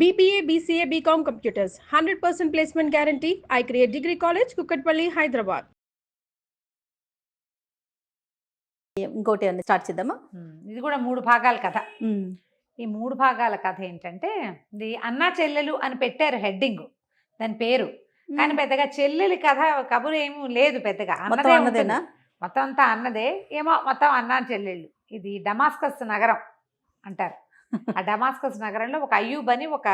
BBA, BCA, BCom Computers. 100% placement guarantee. I create Degree College, Kukatpalli, Hyderabad. ఇంకోటి ఏమన్నా start చేద్దామా? ఇది కూడా 3 భాగాల కథ. ఈ 3 భాగాల కథ ఏంటంటే, ఇది అన్నా చెల్లెలు అని పెట్టారు హెడ్డింగ్, దాని పేరు. కానీ పెద్దగా చెల్లెలి కథ కబురు ఏమీ లేదు పెద్దగా. అన్నదేనా? మొత్తం అంతా అన్నదే ఏమో, మొత్తం అన్నా చెల్లెళ్ళు. ఇది డమాస్కస్ నగరం అంటారు. ఆ డమాస్కస్ నగరంలో ఒక అయ్యూబ్ అని ఒక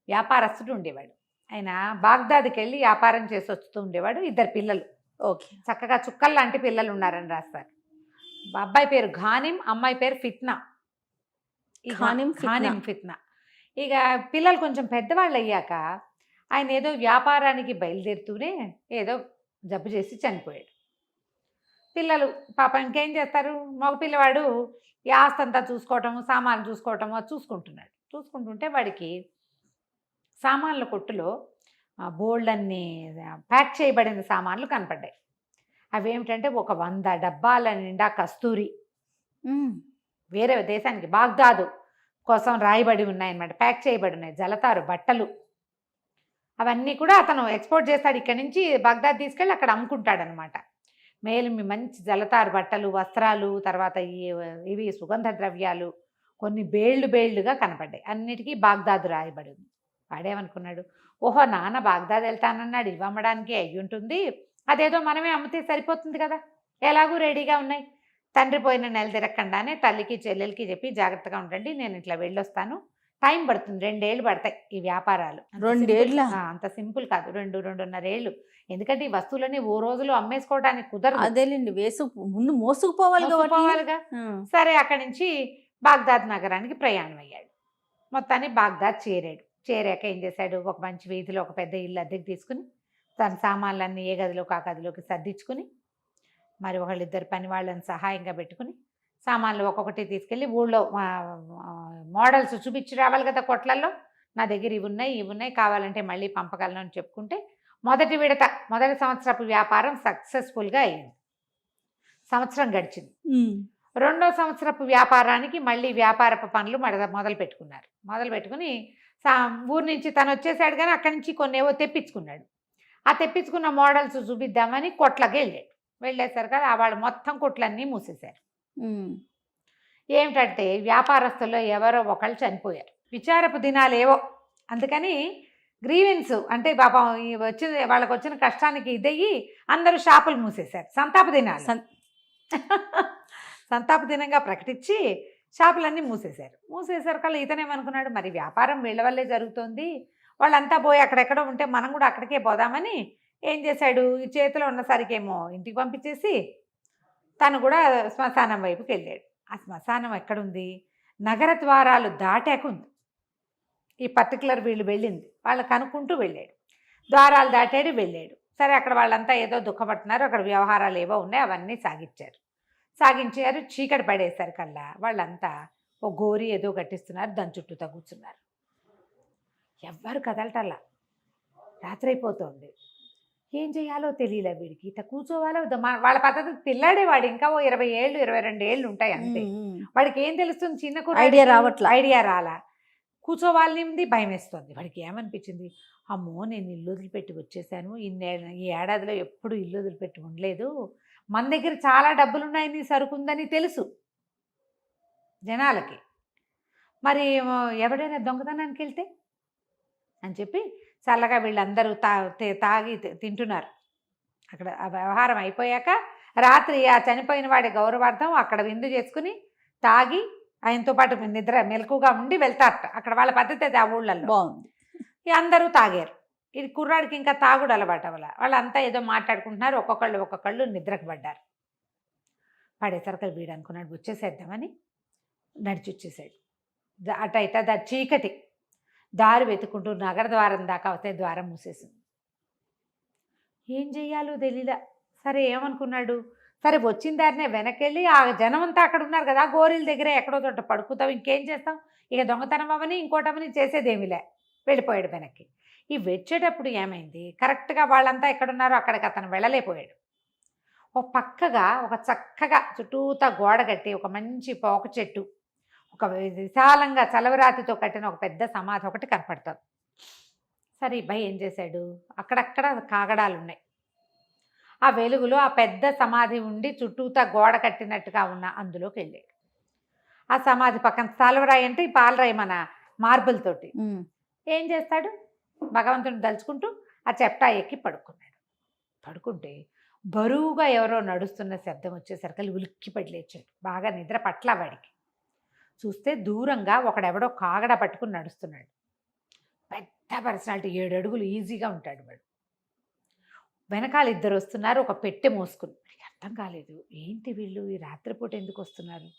వ్యాపారస్తుడు ఉండేవాడు. ఆయన బాగ్దాద్కి వెళ్ళి వ్యాపారం చేసి వస్తూ ఉండేవాడు. 2 పిల్లలు. ఓకే. చక్కగా చుక్కలు లాంటి పిల్లలు ఉన్నారని రాస్తారు. అబ్బాయి పేరు ఘానిం, అమ్మాయి పేరు ఫిత్నా. ఘానిం ఫిత్నా. ఇక పిల్లలు కొంచెం పెద్దవాళ్ళు అయ్యాక ఆయన ఏదో వ్యాపారానికి బయలుదేరుతూనే ఏదో జబ్బు చేసి చనిపోయాడు. పిల్లలు పాపం ఇంకేం చేస్తారు, మగ పిల్లవాడు ఈ ఆస్తి అంతా చూసుకోవటము, సామాన్లు చూసుకోవటము అది చూసుకుంటున్నాడు. చూసుకుంటుంటే వాడికి సామాన్ల కొట్టులో బోల్డన్ని ప్యాక్ చేయబడిన సామాన్లు కనపడ్డాయి. అవేమిటంటే ఒక 100 డబ్బాల నిండా కస్తూరి, వేరే దేశానికి బాగ్దాదు కోసం రాయబడి ఉన్నాయన్నమాట, ప్యాక్ చేయబడి ఉన్నాయి. జలతారు బట్టలు అవన్నీ కూడా అతను ఎక్స్పోర్ట్ చేస్తాడు. ఇక్కడి నుంచి బాగ్దాద్ తీసుకెళ్ళి అక్కడ అమ్ముకుంటాడనమాట. మంచి జలతారు బట్టలు, వస్త్రాలు, తర్వాత ఇవి సుగంధ ద్రవ్యాలు, కొన్ని బేళ్లుగా కనపడ్డాయి. అన్నిటికీ బాగ్దాదు రాయబడి ఉంది. వాడేమనుకున్నాడు, ఓహో నాన్న బాగ్దాద్ వెళ్తానన్నాడు, ఇవి అమ్మడానికి అయ్యి ఉంటుంది, అదేదో మనమే అమ్మితే సరిపోతుంది కదా, ఎలాగూ రెడీగా ఉన్నాయి. తండ్రి పోయిన నెల తిరగకుండానే తల్లికి చెల్లెలకి చెప్పి జాగ్రత్తగా ఉండండి, నేను ఇట్లా వెళ్ళొస్తాను, టైం పడుతుంది, 2 ఏళ్ళు పడతాయి ఈ వ్యాపారాలు. 2 ఏళ్ళ? అంత సింపుల్ కాదు, 2-2.5 ఏళ్ళు. ఎందుకంటే ఈ వస్తువులని ఓ రోజులో అమ్మేసుకోవడానికి కుదరదు. అదేలేండి, ముందు మోసుకుపోవాలిగా. సరే, అక్కడి నుంచి బాగ్దాద్ నగరానికి ప్రయాణం అయ్యాడు. మొత్తాన్ని బాగ్దాద్ చేరాక ఏం చేశాడు, ఒక మంచి వీధిలో ఒక పెద్ద ఇల్లు అద్దెకి తీసుకుని తన సామాన్లన్నీ ఏ గదిలోకి ఆ గదిలోకి సర్దించుకుని, మరి 1-2 పని వాళ్ళని సహాయంగా పెట్టుకుని సామాన్లు ఒక్కొక్కటి తీసుకెళ్ళి ఊళ్ళో మోడల్స్ చూపించి రావాలి కదా కొట్లల్లో, నా దగ్గర ఇవి ఉన్నాయి కావాలంటే మళ్ళీ పంపగలను అని చెప్పుకుంటే మొదటి సంవత్సరపు వ్యాపారం సక్సెస్ఫుల్గా అయింది. సంవత్సరం గడిచింది. 2వ సంవత్సరపు వ్యాపారానికి మళ్ళీ వ్యాపారపు పనులు మొదలు పెట్టుకుని ఊరు నుంచి తను వచ్చేసాడు, కానీ అక్కడి నుంచి కొన్ని ఏవో తెప్పించుకున్నాడు. ఆ తెప్పించుకున్న మోడల్స్ చూపిద్దామని కొట్లకి వెళ్ళేసరికి వాళ్ళు మొత్తం కొట్లన్నీ మూసేశారు. ఏమిటంటే వ్యాపారస్తుల్లో ఎవరో ఒకళ్ళు చనిపోయారు, విచారపు దినాలు ఏవో. అందుకని గ్రీవెన్స్ అంటే పాపం వాళ్ళకి వచ్చిన కష్టానికి ఇదయ్యి అందరూ షాపులు మూసేశారు. సంతాప దినంగా ప్రకటించి షాపులన్నీ మూసేశారు కల్లా ఇతనేమనుకున్నాడు, మరి వ్యాపారం వీళ్ళ వల్లే జరుగుతోంది, వాళ్ళంతా పోయి అక్కడెక్కడో ఉంటే మనం కూడా అక్కడికే పోదామని ఏం చేశాడు, ఈ చేతిలో ఉన్న సరికేమో ఇంటికి పంపించేసి తను కూడా శ్మశానం వైపుకి వెళ్ళాడు. ఆ శ్మశానం ఎక్కడుంది, నగర ద్వారాలు దాటాక ఉంది. ఈ పర్టికులర్ వీళ్ళు వెళ్ళింది వాళ్ళు కనుక్కుంటూ వెళ్ళాడు, ద్వారాలు దాటాడు వెళ్ళాడు. సరే, అక్కడ వాళ్ళంతా ఏదో దుఃఖపడుతున్నారు, అక్కడ వ్యవహారాలు ఏవో ఉన్నాయి, అవన్నీ సాగించారు. చీకటి పడేసరికల్లా వాళ్ళంతా ఓ గోరి ఏదో కట్టిస్తున్నారు, దాని చుట్టూతో కూర్చున్నారు. ఎవ్వరు కదలటల్లా, రాత్రి అయిపోతుంది. ఏం చేయాలో తెలియలే వీడికి, ఇట్లా కూర్చోవాలో వాళ్ళ పద్ధతి. పిల్లాడేవాడు, ఇంకా ఓ 20 ఏళ్ళు 22 ఏళ్ళు ఉంటాయి అంతే. వాడికి ఏం తెలుస్తుంది, చిన్న ఐడియా రాలా. కూర్చోవాలని భయం వేస్తుంది. వాడికి ఏమనిపించింది, అమ్మో నేను ఇల్లు వదిలిపెట్టి వచ్చేసాను, ఈ ఏడాదిలో ఎప్పుడు ఇల్లు వదిలిపెట్టి ఉండలేదు, మన దగ్గర చాలా డబ్బులున్నాయని సరుకుందని తెలుసు జనాలకి, మరి ఎవడైనా దొంగతనానికి వెళ్తే అని చెప్పి చల్లగా వీళ్ళందరూ తాగి తింటున్నారు. అక్కడ వ్యవహారం అయిపోయాక రాత్రి ఆ చనిపోయిన వాడి గౌరవార్థం అక్కడ విందు చేసుకుని తాగి ఆయనతో పాటు మెలకుగా ఉండి వెళ్తారట. అక్కడ వాళ్ళ పద్ధతి అది ఆ ఊళ్ళల్లో. బాగుంది. అందరూ తాగారు. ఇది కుర్రాడికి ఇంకా తాగుడు అలవాటు వల్ల వాళ్ళంతా ఏదో మాట్లాడుకుంటున్నారు, ఒక్కొక్కళ్ళు నిద్రకు పడ్డారు. పడేసరికి వీడు అనుకున్నాడు వచ్చేసేద్దామని నడిచి వచ్చేసాడు. అట చీకటి దారి వెతుక్కుంటూ నగర ద్వారం దాకా వస్తే ద్వారం మూసేసింది. ఏం చెయ్యాలో తెలీదా. సరే, ఏమనుకున్నాడు, సరే వచ్చిన దారినే వెనకెళ్ళి ఆ జనం అంతా అక్కడ ఉన్నారు కదా, గోరీల దగ్గర ఎక్కడో చోట పడుకుతాం, ఇంకేం చేస్తాం, ఇక దొంగతనం అవని ఇంకోటమని చేసేదేమిలే, వెళ్ళిపోయాడు వెనక్కి. ఈ వచ్చేటప్పుడు ఏమైంది, కరెక్ట్గా వాళ్ళంతా ఎక్కడున్నారో అక్కడికి అతను వెళ్ళలేకపోయాడు. ఒక పక్కగా ఒక చక్కగా చుట్టూతా గోడ కట్టి ఒక మంచి పోక చెట్టు, ఒక విశాలంగా చలవరాతితో కట్టిన ఒక పెద్ద సమాధి ఒకటి కనపడుతుంది. సరే ఈ భయ్ ఏం చేశాడు, అక్కడక్కడ కాగడాలు ఉన్నాయి. ఆ వెలుగులో ఆ పెద్ద సమాధి ఉండి చుట్టూతా గోడ కట్టినట్టుగా ఉన్న అందులోకి వెళ్ళాడు. ఆ సమాధి పక్కన చలవరాయి అంటే ఈ పాలరాయి మన మార్బుల్ తోటి. ఏం చేస్తాడు, భగవంతుని దలుచుకుంటూ ఆ చెప్టా ఎక్కి పడుకున్నాడు. పడుకుంటే బరువుగా ఎవరో నడుస్తున్న శబ్దం వచ్చేసరికి ఉలిక్కిపడి లేచాడు. బాగా నిద్ర పట్ల వాడికి. చూస్తే దూరంగా ఒకడెవడో కాగడ పట్టుకుని నడుస్తున్నాడు. పెద్ద పర్సనాలిటీ, 7 అడుగులు ఈజీగా ఉంటాడు వాడు. వెనకాల 2 వస్తున్నారు, ఒక పెట్టె మోసుకుని. వాడికి అర్థం కాలేదు, ఏంటి వీళ్ళు ఈ రాత్రిపూట ఎందుకు వస్తున్నారు?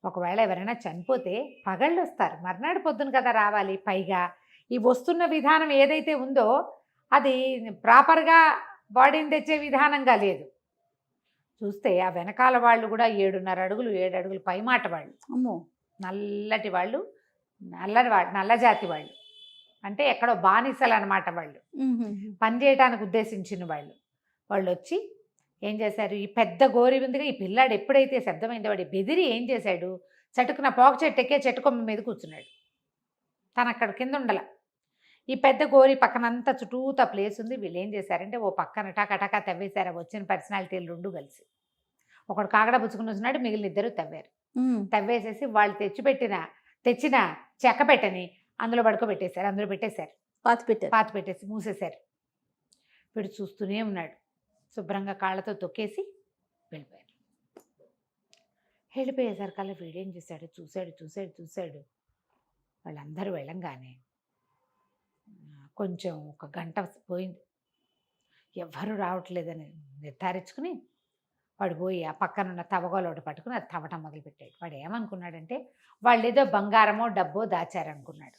ఒకవేళ ఎవరైనా చనిపోతే పగళ్ళు వస్తారు, మర్నాడు పొద్దున కదా రావాలి. పైగా ఈ వస్తున్న విధానం ఏదైతే ఉందో అది ప్రాపర్గా బాడీని తెచ్చే విధానంగా లేదు. చూస్తే ఆ వెనకాల వాళ్ళు కూడా 7.5 అడుగులు 7 అడుగులు పైమాట వాళ్ళు. అమ్మో, నల్లటి వాళ్ళు, నల్ల జాతి వాళ్ళు, అంటే ఎక్కడో బానిసలు అనమాట వాళ్ళు, పని చేయడానికి ఉద్దేశించిన వాళ్ళు. వాళ్ళు వచ్చి ఏం చేశారు, ఈ పెద్ద గోరి ఉందిగా, ఈ పిల్లాడు ఎప్పుడైతే శబ్దమైందో వాడి బెదిరి ఏం చేశాడు, చటుకున పోక చెట్టు ఎక్కే చెట్టు కొమ్మ మీద కూర్చున్నాడు. తను అక్కడ కింద ఉండాల. ఈ పెద్ద గోరి పక్కనంతా చుట్టూతా ప్లేస్ ఉంది. వీళ్ళు ఏం చేశారంటే ఓ పక్కన టకా తవ్వేశారు. వచ్చిన పర్సనాలిటీలు 2 కలిసి. ఒకడు కాగడ పుచ్చుకుని వస్తున్నాడు, మిగిలిన 2 తవ్వారు. తవ్వేసేసి వాళ్ళు తెచ్చిన చెక్క పెట్టని అందులో పడుకోబెట్టేశారు. అందులో పెట్టేశారు, పాతి పెట్టేసి మూసేశారు. వీడు చూస్తూనే ఉన్నాడు. శుభ్రంగా కాళ్ళతో తొక్కేసి వెళ్ళిపోయారు. వెళ్ళిపోయేసరికల్లా వీడేం చేశాడు, చూశాడు. వాళ్ళందరూ వెళ్ళంగానే కొంచెం ఒక గంట పోయింది. ఎవ్వరూ రావట్లేదని నిర్ధారించుకుని వాడు పోయి ఆ పక్కనున్న తవ్వగోలు ఒకటి పట్టుకుని అది తవ్వటం మొదలుపెట్టాడు. వాడు ఏమనుకున్నాడంటే వాళ్ళు ఏదో బంగారమో డబ్బో దాచారనుకున్నాడు.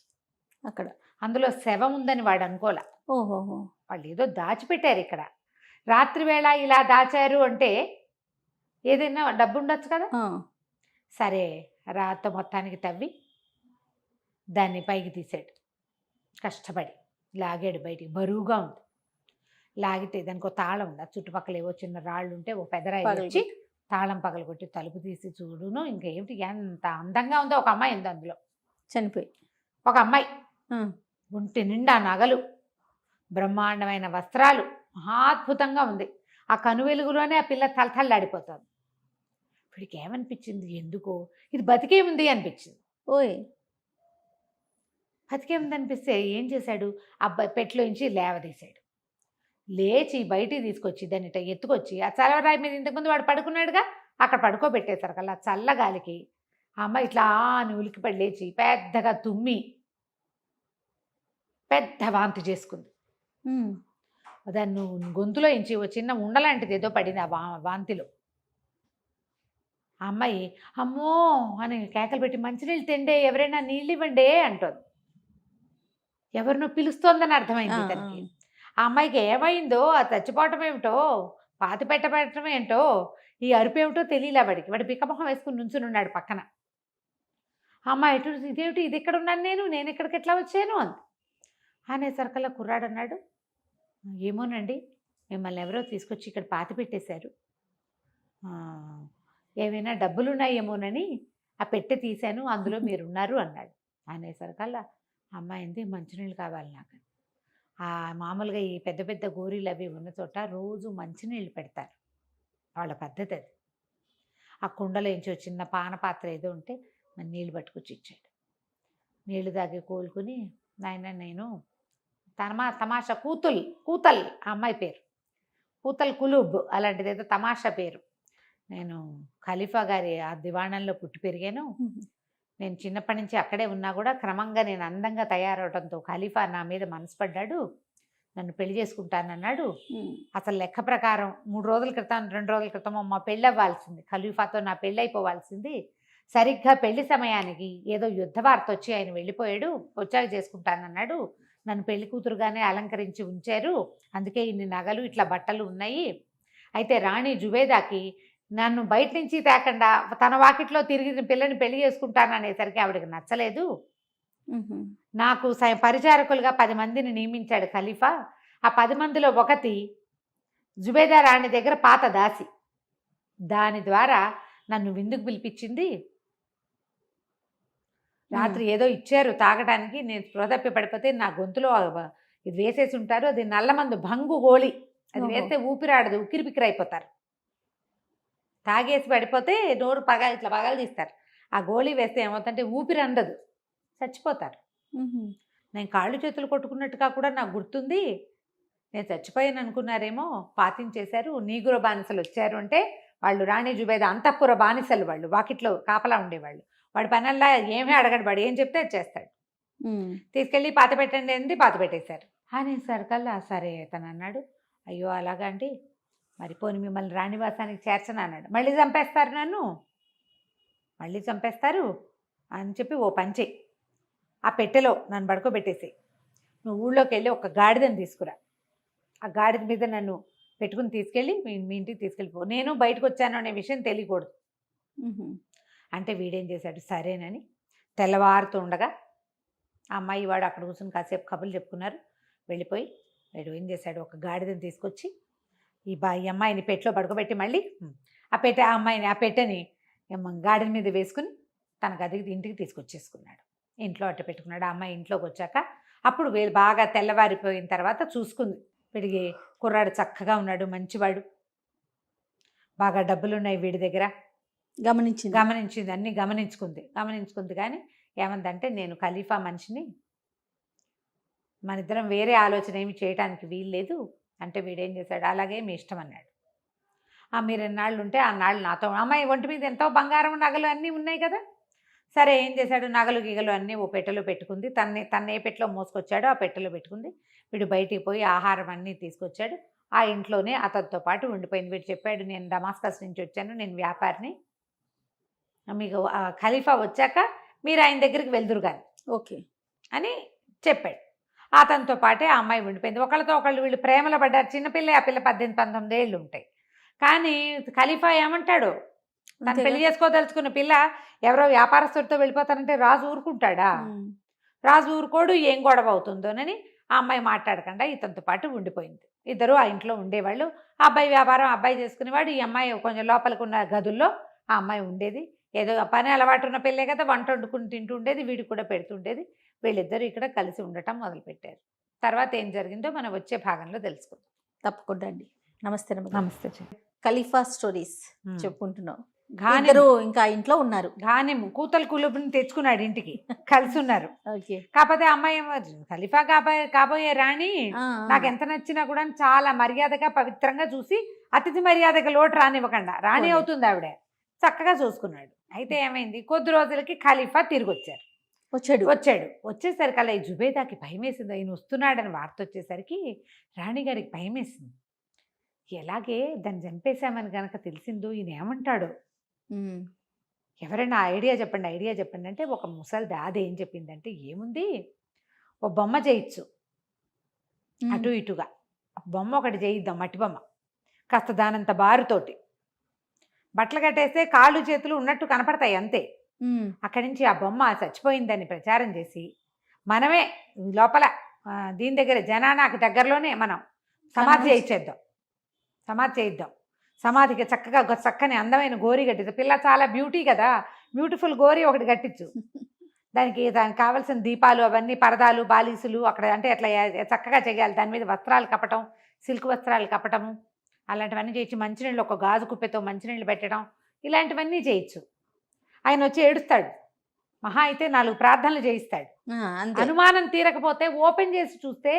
అక్కడ అందులో శవం ఉందని వాడు అనుకోలే. ఓహోహో, వాళ్ళు ఏదో దాచిపెట్టారు ఇక్కడ. రాత్రి వేళ ఇలా దాచారు అంటే ఏదైనా డబ్బు ఉండొచ్చు కదా. సరే రాత మొత్తానికి తవ్వి దాన్ని పైకి తీసాడు. కష్టపడి లాగాడు బయటికి. బరువుగా ఉంది. లాగితే దానికి ఒక తాళం ఉంది. చుట్టుపక్కల ఏవో చిన్న రాళ్ళు ఉంటే ఓ పెదరాయి వచ్చి తాళం పగలగొట్టి తలుపు తీసి చూడును. ఇంకేమిటి ఎంత అందంగా ఉందో. ఒక అమ్మాయి ఉంది అందులో, చనిపోయి. ఒక అమ్మాయి ఒంటి నిండా నగలు, బ్రహ్మాండమైన వస్త్రాలు, మహాద్భుతంగా ఉంది. ఆ కనువెలుగులోనే ఆ పిల్ల తలతల్లాడిపోతుంది. వీడికి ఏమనిపించింది, ఎందుకో ఇది బతికే ఉంది అనిపించింది. ఓయ్, బతికే ఉంది అనిపిస్తే ఏం చేశాడు, అబ్బాయి పెట్టులోంచి లేవదీశాడు. లేచి బయటికి తీసుకొచ్చి దాన్ని ఎత్తుకొచ్చి ఆ చల్లరాయి మీద ఇంతకుముందు వాడు పడుకున్నాడుగా అక్కడ పడుకోబెట్టేశారు. కల్లా చల్లగాలికి ఆ అమ్మాయి ఇట్లా అని ఉలికిపడి లేచి పెద్దగా తుమ్మి పెద్ద వాంతి చేసుకుంది. దాన్ని గొంతులో ఇంచి ఓ చిన్న ఉండలాంటిది ఏదో పడింది ఆ వాంతిలో. ఆ అమ్మాయి అమ్మో అని కేకలు పెట్టి మంచినీళ్ళు తిండే, ఎవరైనా నీళ్ళు ఇవ్వండి అంటోంది. ఎవరినో పిలుస్తోందని అర్థమైంది తనకి. ఆ అమ్మాయికి ఏమైందో, ఆ చచ్చిపోవటం ఏమిటో, పాతి పెట్టడం ఏంటో, ఈ అరుపేమిటో తెలియలే వాడికి. వాడు పిక్కమొహం వేసుకుని నుంచుని ఉన్నాడు పక్కన. ఆ అమ్మాయి ఎటు, ఇదేమిటి ఇది ఎక్కడ ఉన్నాను నేను ఇక్కడికి ఎట్లా వచ్చాను అంది. అనేసరికల్లా కుర్రాడు అన్నాడు, ఏమోనండి మిమ్మల్ని ఎవరో తీసుకొచ్చి ఇక్కడ పాతి పెట్టేశారు, ఏమైనా డబ్బులున్నాయేమోనని ఆ పెట్టె తీశాను, అందులో మీరున్నారు అన్నాడు. అనేసరికల్లా అమ్మాయింది మంచినీళ్ళు కావాలి నాకు. మామూలుగా ఈ పెద్ద పెద్ద గోరీలు అవి ఉన్న చోట రోజు మంచినీళ్ళు పెడతారు, వాళ్ళ పద్ధతి అది. ఆ కుండలో ఇంచో చిన్న పాన పాత్ర ఏదో ఉంటే మన నీళ్ళు పట్టుకొచ్చి ఇచ్చాడు. నీళ్లు తాగి కోలుకుని, నాయన నేను తమాషా కూతల్ ఆ అమ్మాయి పేరు, కూతల్ కులూబ్ అలాంటిది ఏదో తమాషా పేరు. నేను ఖలీఫా గారి ఆ దివాణంలో పుట్టి పెరిగాను. నేను చిన్నప్పటి నుంచి అక్కడే ఉన్నా కూడా క్రమంగా నేను అందంగా తయారవడంతో ఖలీఫా నా మీద మనసు పడ్డాడు, నన్ను పెళ్లి చేసుకుంటానన్నాడు. అసలు లెక్క ప్రకారం 3 రోజుల క్రితం 2 రోజుల క్రితమో మా పెళ్ళి అవ్వాల్సింది, ఖలీఫాతో నా పెళ్ళి అయిపోవాల్సింది. సరిగ్గా పెళ్లి సమయానికి ఏదో యుద్ధ వార్త వచ్చి ఆయన వెళ్ళిపోయాడు, వచ్చాక చేసుకుంటానన్నాడు. నన్ను పెళ్లి కూతురుగానే అలంకరించి ఉంచారు, అందుకే ఇన్ని నగలు ఇట్లా బట్టలు ఉన్నాయి. అయితే రాణి జుబేదాకి నన్ను బయట నుంచి తేకుండా తన వాకిట్లో తిరిగిన పిల్లని పెళ్లి చేసుకుంటాననేసరికి ఆవిడకి నచ్చలేదు. నాకు పరిచారకులుగా 10 మందిని నియమించాడు ఖలీఫా. ఆ 10 మందిలో ఒకటి జుబేదా రాణి దగ్గర పాత దాసి, దాని ద్వారా నన్ను విందుకు పిలిపించింది. రాత్రి ఏదో ఇచ్చారు తాగడానికి, నేను స్పృహ తప్పి పడిపోతే నా గొంతులో ఇది వేసేసి ఉంటారు, అది నల్లమందు భంగు గోళి, అది ఓహో. వేస్తే ఊపిరాడదు, ఉక్కిరి బిక్కిరి అయిపోతారు. తాగేసి పడిపోతే నోరు ఇట్లా పగలు తీస్తారు. ఆ గోళీ వేస్తే ఏమవుతుందంటే ఊపిరి అందదు, చచ్చిపోతారు. నేను కాళ్ళు చేతులు కొట్టుకున్నట్టుగా కూడా నాకు గుర్తుంది. నేను చచ్చిపోయాను అనుకున్నారేమో, పాతించేశారు. నీగుర బానిసలు వచ్చారు అంటే వాళ్ళు రాణి జుబేద అంతఃపుర బానిసలు, వాళ్ళు వాకిట్లో కాపలా ఉండేవాళ్ళు. వాడి పనల్లా ఏమీ అడగడు, వాడు ఏం చెప్తే అది చేస్తాడు. తీసుకెళ్ళి పాత పెట్టండి అంది, పాత పెట్టేశారు. అనేసరి కల్లా సరే తను అన్నాడు, అయ్యో అలాగా అండి, మరి పోని మిమ్మల్ని రాణివాసానికి చేర్చను అన్నాడు. మళ్ళీ చంపేస్తారు నన్ను, మళ్ళీ చంపేస్తారు అని చెప్పి ఓ పంచే ఆ పెట్టెలో నన్ను పడుకోబెట్టేసి నువ్వు ఊళ్ళోకి వెళ్ళి ఒక గాడిదని తీసుకురా, ఆ గాడిద మీద నన్ను పెట్టుకుని తీసుకెళ్ళి మీ ఇంటికి తీసుకెళ్ళిపో, నేను బయటకు వచ్చాను అనే విషయం తెలియకూడదు అంటే వీడేం చేశాడు, సరేనని తెల్లవారుతూ ఉండగా ఆ అమ్మాయి వాడు అక్కడ కూర్చొని కాసేపు కబుర్లు చెప్పుకున్నారు. వెళ్ళిపోయి వీడు ఏం చేశాడు, ఒక గాడిదని తీసుకొచ్చి ఈ అమ్మాయిని పెట్టెలో పడుకోబెట్టి మళ్ళీ ఆ అమ్మాయిని ఆ పెట్టెని గాడిద మీద వేసుకుని తన గదికి ఇంటికి తీసుకొచ్చేసుకున్నాడు. ఇంట్లో అట్ట పెట్టుకున్నాడు. ఆ అమ్మాయి ఇంట్లోకి వచ్చాక అప్పుడు వీళ్ళు బాగా తెల్లవారిపోయిన తర్వాత చూసుకుంది. వీడికి కుర్రాడు చక్కగా ఉన్నాడు, మంచివాడు, బాగా డబ్బులున్నాయి వీడి దగ్గర, గమనించింది, అన్నీ గమనించుకుంది. కానీ ఏమందంటే, నేను ఖలీఫా మనిషిని, మన ఇద్దరం వేరే ఆలోచన ఏమి చేయడానికి వీల్లేదు అంటే వీడేం చేశాడు, అలాగే మీ ఇష్టం అన్నాడు. మీరు ఎన్నాళ్ళు ఉంటే ఆ నాళ్ళు నాతో, అమ్మాయి ఒంటి మీద ఎంతో బంగారం నగలు అన్నీ ఉన్నాయి కదా, సరే ఏం చేశాడు, నగలు గిగలు అన్నీ ఓ పెట్టెలో పెట్టుకుంది. తన ఏ పెట్టెలో మోసుకొచ్చాడో ఆ పెట్టెలో పెట్టుకుంది. వీడు బయటికి పోయి ఆహారం అన్నీ తీసుకొచ్చాడు. ఆ ఇంట్లోనే అతనితో పాటు ఉండిపోయింది. వీడు చెప్పాడు, నేను డమాస్కస్ నుంచి వచ్చాను, నేను వ్యాపారిని, మీకు ఖలీఫా వచ్చాక మీరు ఆయన దగ్గరికి వెళ్దురు కానీ ఓకే అని చెప్పాడు. అతనితో పాటే ఆ అమ్మాయి ఉండిపోయింది. ఒకళ్ళతో ఒకళ్ళు వీళ్ళు ప్రేమలో పడ్డారు. చిన్నపిల్ల, ఆ పిల్ల 18-19 ఏళ్ళు ఉంటాయి. కానీ ఖలీఫా ఏమంటాడు, తను పెళ్లి చేసుకోదలుచుకున్న పిల్ల ఎవరో వ్యాపారస్తుడితో వెళ్ళిపోతారంటే రాజు ఊరుకుంటాడా, రాజు ఊరుకోడు, ఏం గొడవ అవుతుందోనని ఆ అమ్మాయి మాట్లాడకుండా ఇతనితో పాటు ఉండిపోయింది. ఇద్దరు ఆ ఇంట్లో ఉండేవాళ్ళు. ఆ అబ్బాయి వ్యాపారం అబ్బాయి చేసుకునేవాడు, ఈ అమ్మాయి కొంచెం లోపలికి ఉన్న గదుల్లో ఆ అమ్మాయి ఉండేది. ఏదో పని అలవాటు ఉన్న పిల్లే కదా, వంట వండుకుని తింటూ ఉండేది, వీడికి కూడా పెడుతుండేది. వీళ్ళిద్దరూ ఇక్కడ కలిసి ఉండటం మొదలుపెట్టారు. తర్వాత ఏం జరిగిందో మనం వచ్చే భాగంలో తెలుసుకుందాం. తప్పకుండా అండి. నమస్తే. నమస్తే. ఖలీఫా స్టోరీస్ చెప్పుకుంటున్నాం. ఇద్దరు ఇంకా ఇంట్లో ఉన్నారు. ఘానిం కూతలు కులుపుని తెచ్చుకున్నాడు ఇంటికి, కలిసి ఉన్నారు. కాకపోతే అమ్మాయి ఖలీఫా కాబోయే రాణి నాకు ఎంత నచ్చినా కూడా చాలా మర్యాదగా పవిత్రంగా చూసి అతిథి మర్యాదగా లోటు రానివ్వకుండా రాణి అవుతుంది ఆవిడ, చక్కగా చూసుకున్నాడు. అయితే ఏమైంది, కొద్ది రోజులకి ఖలీఫా తిరిగి వచ్చేసరికి అలా ఈ జుబేదాకి భయం వేసింది. ఆయన వస్తున్నాడని వార్త వచ్చేసరికి రాణిగారికి భయం వేసింది. ఎలాగే దాన్ని చంపేశామని కనుక తెలిసిందో ఈయన ఏమంటాడు, ఎవరైనా ఐడియా చెప్పండి అంటే ఒక ముసలిది అదేం చెప్పిందంటే, ఏముంది, ఓ బొమ్మ చేయొచ్చు అటు ఇటుగా, బొమ్మ ఒకటి చేయిద్దాం, మట్టి బొమ్మ, కాస్త దానంత బారుతోటి బట్టలు కట్టేస్తే కాళ్ళు చేతులు ఉన్నట్టు కనపడతాయి అంతే. అక్కడి నుంచి ఆ బొమ్మ చచ్చిపోయిందని ప్రచారం చేసి మనమే లోపల దీని దగ్గర జనానాకు దగ్గరలోనే మనం సమాధి చేయిద్దాం. సమాధికి చక్కగా చక్కని అందమైన గోరి కట్టించు. పిల్ల చాలా బ్యూటీ కదా, బ్యూటిఫుల్ గోరి ఒకటి కట్టించు. దానికి కావాల్సిన దీపాలు అవన్నీ, పరదాలు, బాలీసులు అక్కడ అంటే అట్లా చక్కగా చేయాలి. దాని మీద వస్త్రాలు కప్పటం, సిల్క్ వస్త్రాలు కప్పటము, అలాంటివన్నీ చేయొచ్చు. మంచినీళ్ళు ఒక గాజు కుప్పెతో మంచినీళ్ళు పెట్టడం, ఇలాంటివన్నీ చేయొచ్చు. ఆయన వచ్చి ఏడుస్తాడు, మహా అయితే 4 ప్రార్థనలు చేయిస్తాడు. అనుమానం తీరకపోతే ఓపెన్ చేసి చూస్తే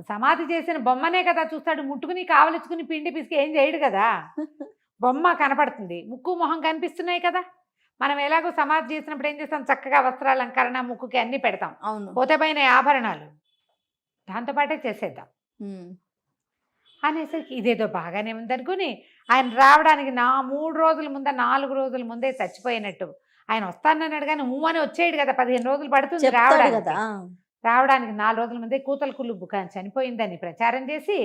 సమాధి చేసిన బొమ్మనే కదా చూస్తాడు. ముట్టుకుని కావలించుకుని పిండి పిసికి ఏం చేయడు కదా, బొమ్మ కనపడుతుంది, ముక్కు మొహం కనిపిస్తున్నాయి కదా. మనం ఎలాగో సమాధి చేసినప్పుడు ఏం చేస్తాం, చక్కగా వస్త్రాల అలంకరణ, ముక్కుకి అన్నీ పెడతాం, పోతే పైన ఆభరణాలు దాంతోపాటే చేసేద్దాం అనేసరికి ఇదేదో బాగానే ఉందనుకుని ఆయన రావడానికి 3 రోజుల ముందే 4 రోజుల ముందే చచ్చిపోయినట్టు ఆయన వస్తానన్నాడు. కానీ అని వచ్చేయడు కదా, 15 రోజులు పడుతుంది రావడానికి 4 రోజుల ముందే కూతల కులుబ్బు చనిపోయిందని ప్రచారం చేసి